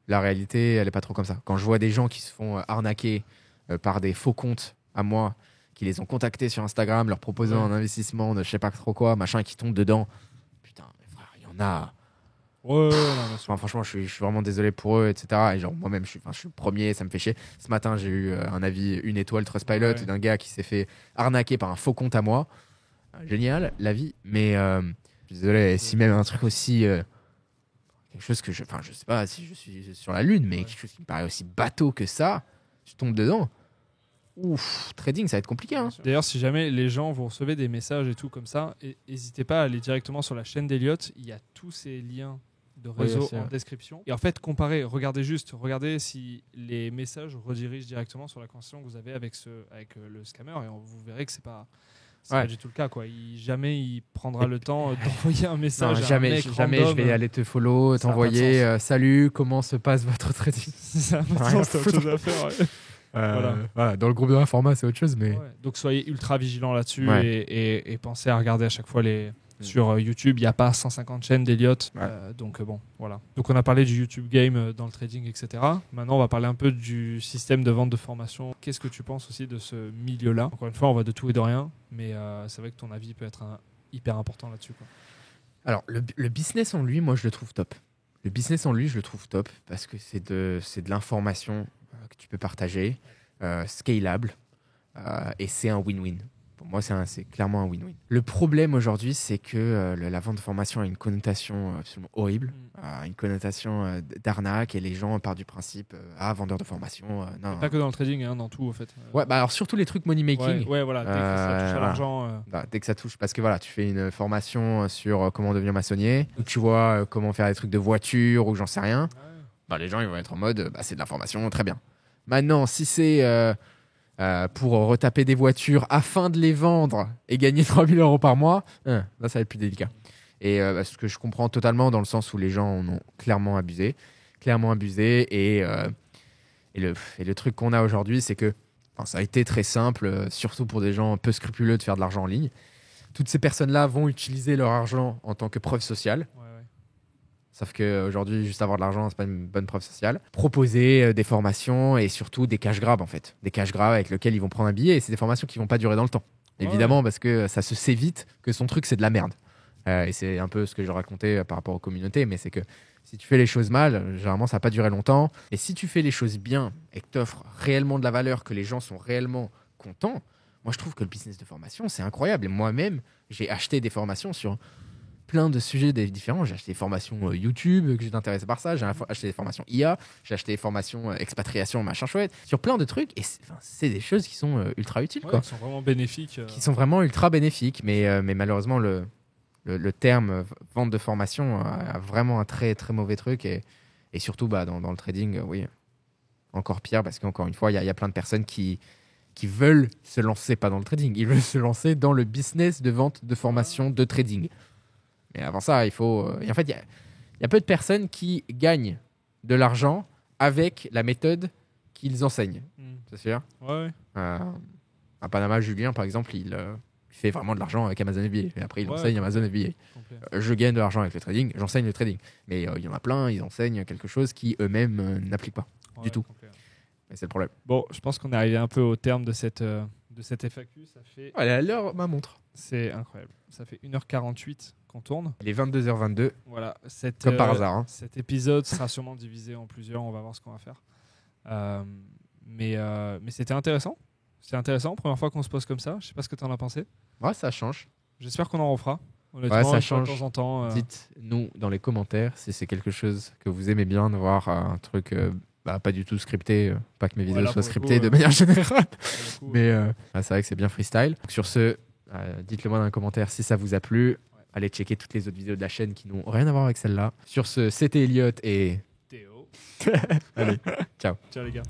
Speaker 1: La réalité, elle n'est pas trop comme ça. Quand je vois des gens qui se font arnaquer par des faux comptes à moi, qui les ont contactés sur Instagram, leur proposant un investissement de je sais pas trop quoi, machin, qui tombent dedans. Putain, mais frère, il y en a... franchement, je suis vraiment désolé pour eux, etc. Et genre, moi-même, je suis le premier, ça me fait chier. Ce matin, j'ai eu un avis 1 étoile Trustpilot d'un gars qui s'est fait arnaquer par un faux compte à moi. Génial, la vie. Mais je suis désolé, si même un truc aussi... quelque chose que je sais pas si je suis sur la lune, mais quelque chose qui me paraît aussi bateau que ça, je tombe dedans. Ouf, trading, ça va être compliqué. Hein.
Speaker 2: D'ailleurs, si jamais les gens vous recevez des messages et tout comme ça, n'hésitez pas à aller directement sur la chaîne d'Elliott. Il y a tous ces liens de réseau en description. Et en fait, regardez si les messages redirigent directement sur la conversation que vous avez avec le scammer et vous verrez que c'est pas du tout le cas. Quoi. Jamais il prendra le temps d'envoyer un message à un mec
Speaker 1: jamais
Speaker 2: random.
Speaker 1: Je vais aller te follow, t'envoyer salut, comment se passe votre trading.
Speaker 2: Ça n'a pas de sens, t'as autre chose à faire. Ouais.
Speaker 1: Voilà. Dans le groupe de l'informat, c'est autre chose. Mais...
Speaker 2: Ouais. Donc soyez ultra vigilants là-dessus et pensez à regarder à chaque fois sur YouTube, il n'y a pas 150 chaînes d'Elliott. Donc bon, voilà. Donc on a parlé du YouTube Game dans le trading, etc. Maintenant, on va parler un peu du système de vente de formation. Qu'est-ce que tu penses aussi de ce milieu-là? Encore une fois, on va de tout et de rien, mais c'est vrai que ton avis peut être hyper important là-dessus. Quoi.
Speaker 1: Alors, le business en lui, moi, je le trouve top. Le business en lui, je le trouve top parce que c'est de l'information que tu peux partager, scalable, et c'est un win-win. Pour moi, c'est clairement un win-win. Le problème aujourd'hui, c'est que la vente de formation a une connotation absolument horrible, une connotation d'arnaque, et les gens partent du principe vendeur de formation. Non,
Speaker 2: pas que dans le trading, hein, dans tout, en fait.
Speaker 1: Ouais, alors surtout les trucs money making.
Speaker 2: Ouais, voilà, dès que ça touche à l'argent.
Speaker 1: Dès que ça touche, parce que voilà, tu fais une formation sur comment devenir maçonnier, ou tu vois comment faire des trucs de voiture, ou j'en sais rien. Les gens ils vont être en mode, c'est de l'information, très bien. Maintenant, si c'est pour retaper des voitures afin de les vendre et gagner 3 000 € par mois, là, ça va être plus délicat. Et ce que je comprends totalement dans le sens où les gens en ont clairement abusé. Et le truc qu'on a aujourd'hui, c'est que ça a été très simple, surtout pour des gens peu scrupuleux de faire de l'argent en ligne. Toutes ces personnes-là vont utiliser leur argent en tant que preuve sociale. Sauf qu'aujourd'hui, juste avoir de l'argent, c'est pas une bonne preuve sociale. Proposer des formations et surtout des cash grabs, en fait. Des cash grabs avec lesquels ils vont prendre un billet. Et c'est des formations qui vont pas durer dans le temps. Évidemment, parce que ça se sait vite que son truc, c'est de la merde. Et c'est un peu ce que je racontais par rapport aux communautés. Mais c'est que si tu fais les choses mal, généralement, ça va pas durer longtemps. Et si tu fais les choses bien et que tu offres réellement de la valeur, que les gens sont réellement contents, moi, je trouve que le business de formation, c'est incroyable. Et moi-même, j'ai acheté des formations sur plein de sujets différents. J'ai acheté des formations YouTube, que j'étais intéressé par ça. J'ai acheté des formations IA, j'ai acheté des formations expatriation, machin chouette, sur plein de trucs. Et c'est des choses qui sont ultra utiles. Quoi.
Speaker 2: Qui sont vraiment bénéfiques.
Speaker 1: Qui sont vraiment ultra bénéfiques. Mais malheureusement, le terme vente de formation a vraiment un très, très mauvais truc. Et surtout, dans le trading, oui, encore pire. Parce qu'encore une fois, il y a plein de personnes qui veulent se lancer, pas dans le trading, ils veulent se lancer dans le business de vente de formation de trading. Et avant ça, il faut... Et en fait, il y a peu de personnes qui gagnent de l'argent avec la méthode qu'ils enseignent. C'est sûr.
Speaker 2: Ouais.
Speaker 1: À Panama, Julien, par exemple, il fait vraiment de l'argent avec Amazon FBA. Et après, il enseigne Amazon FBA. Je gagne de l'argent avec le trading, j'enseigne le trading. Mais il y en a plein, ils enseignent quelque chose qui eux-mêmes n'appliquent pas du tout. Complet. Et c'est le problème.
Speaker 2: Bon, je pense qu'on est arrivé un peu au terme de cette FAQ. Ça fait...
Speaker 1: Elle est à l'heure, ma montre.
Speaker 2: C'est incroyable. Ça fait 1h48 qu'on tourne.
Speaker 1: Il est 22h22.
Speaker 2: Voilà.
Speaker 1: Comme par hasard.
Speaker 2: Cet épisode sera sûrement divisé en plusieurs. On va voir ce qu'on va faire. Mais c'était intéressant. C'était intéressant. Première fois qu'on se pose comme ça. Je sais pas ce que tu en as pensé.
Speaker 1: Ouais, ça change.
Speaker 2: J'espère qu'on en refera. Honnêtement,
Speaker 1: ouais, ça change.
Speaker 2: De temps en temps.
Speaker 1: Dites-nous dans les commentaires si c'est quelque chose que vous aimez bien de voir un truc pas du tout scripté. Pas que mes vidéos soient scriptées de manière générale. Mais c'est vrai que c'est bien freestyle. Donc, sur ce, dites-le moi dans les commentaires si ça vous a plu. Allez checker toutes les autres vidéos de la chaîne qui n'ont rien à voir avec celle-là. Sur ce, c'était Elliott et
Speaker 2: Théo.
Speaker 1: Allez, ciao.
Speaker 2: Ciao les gars.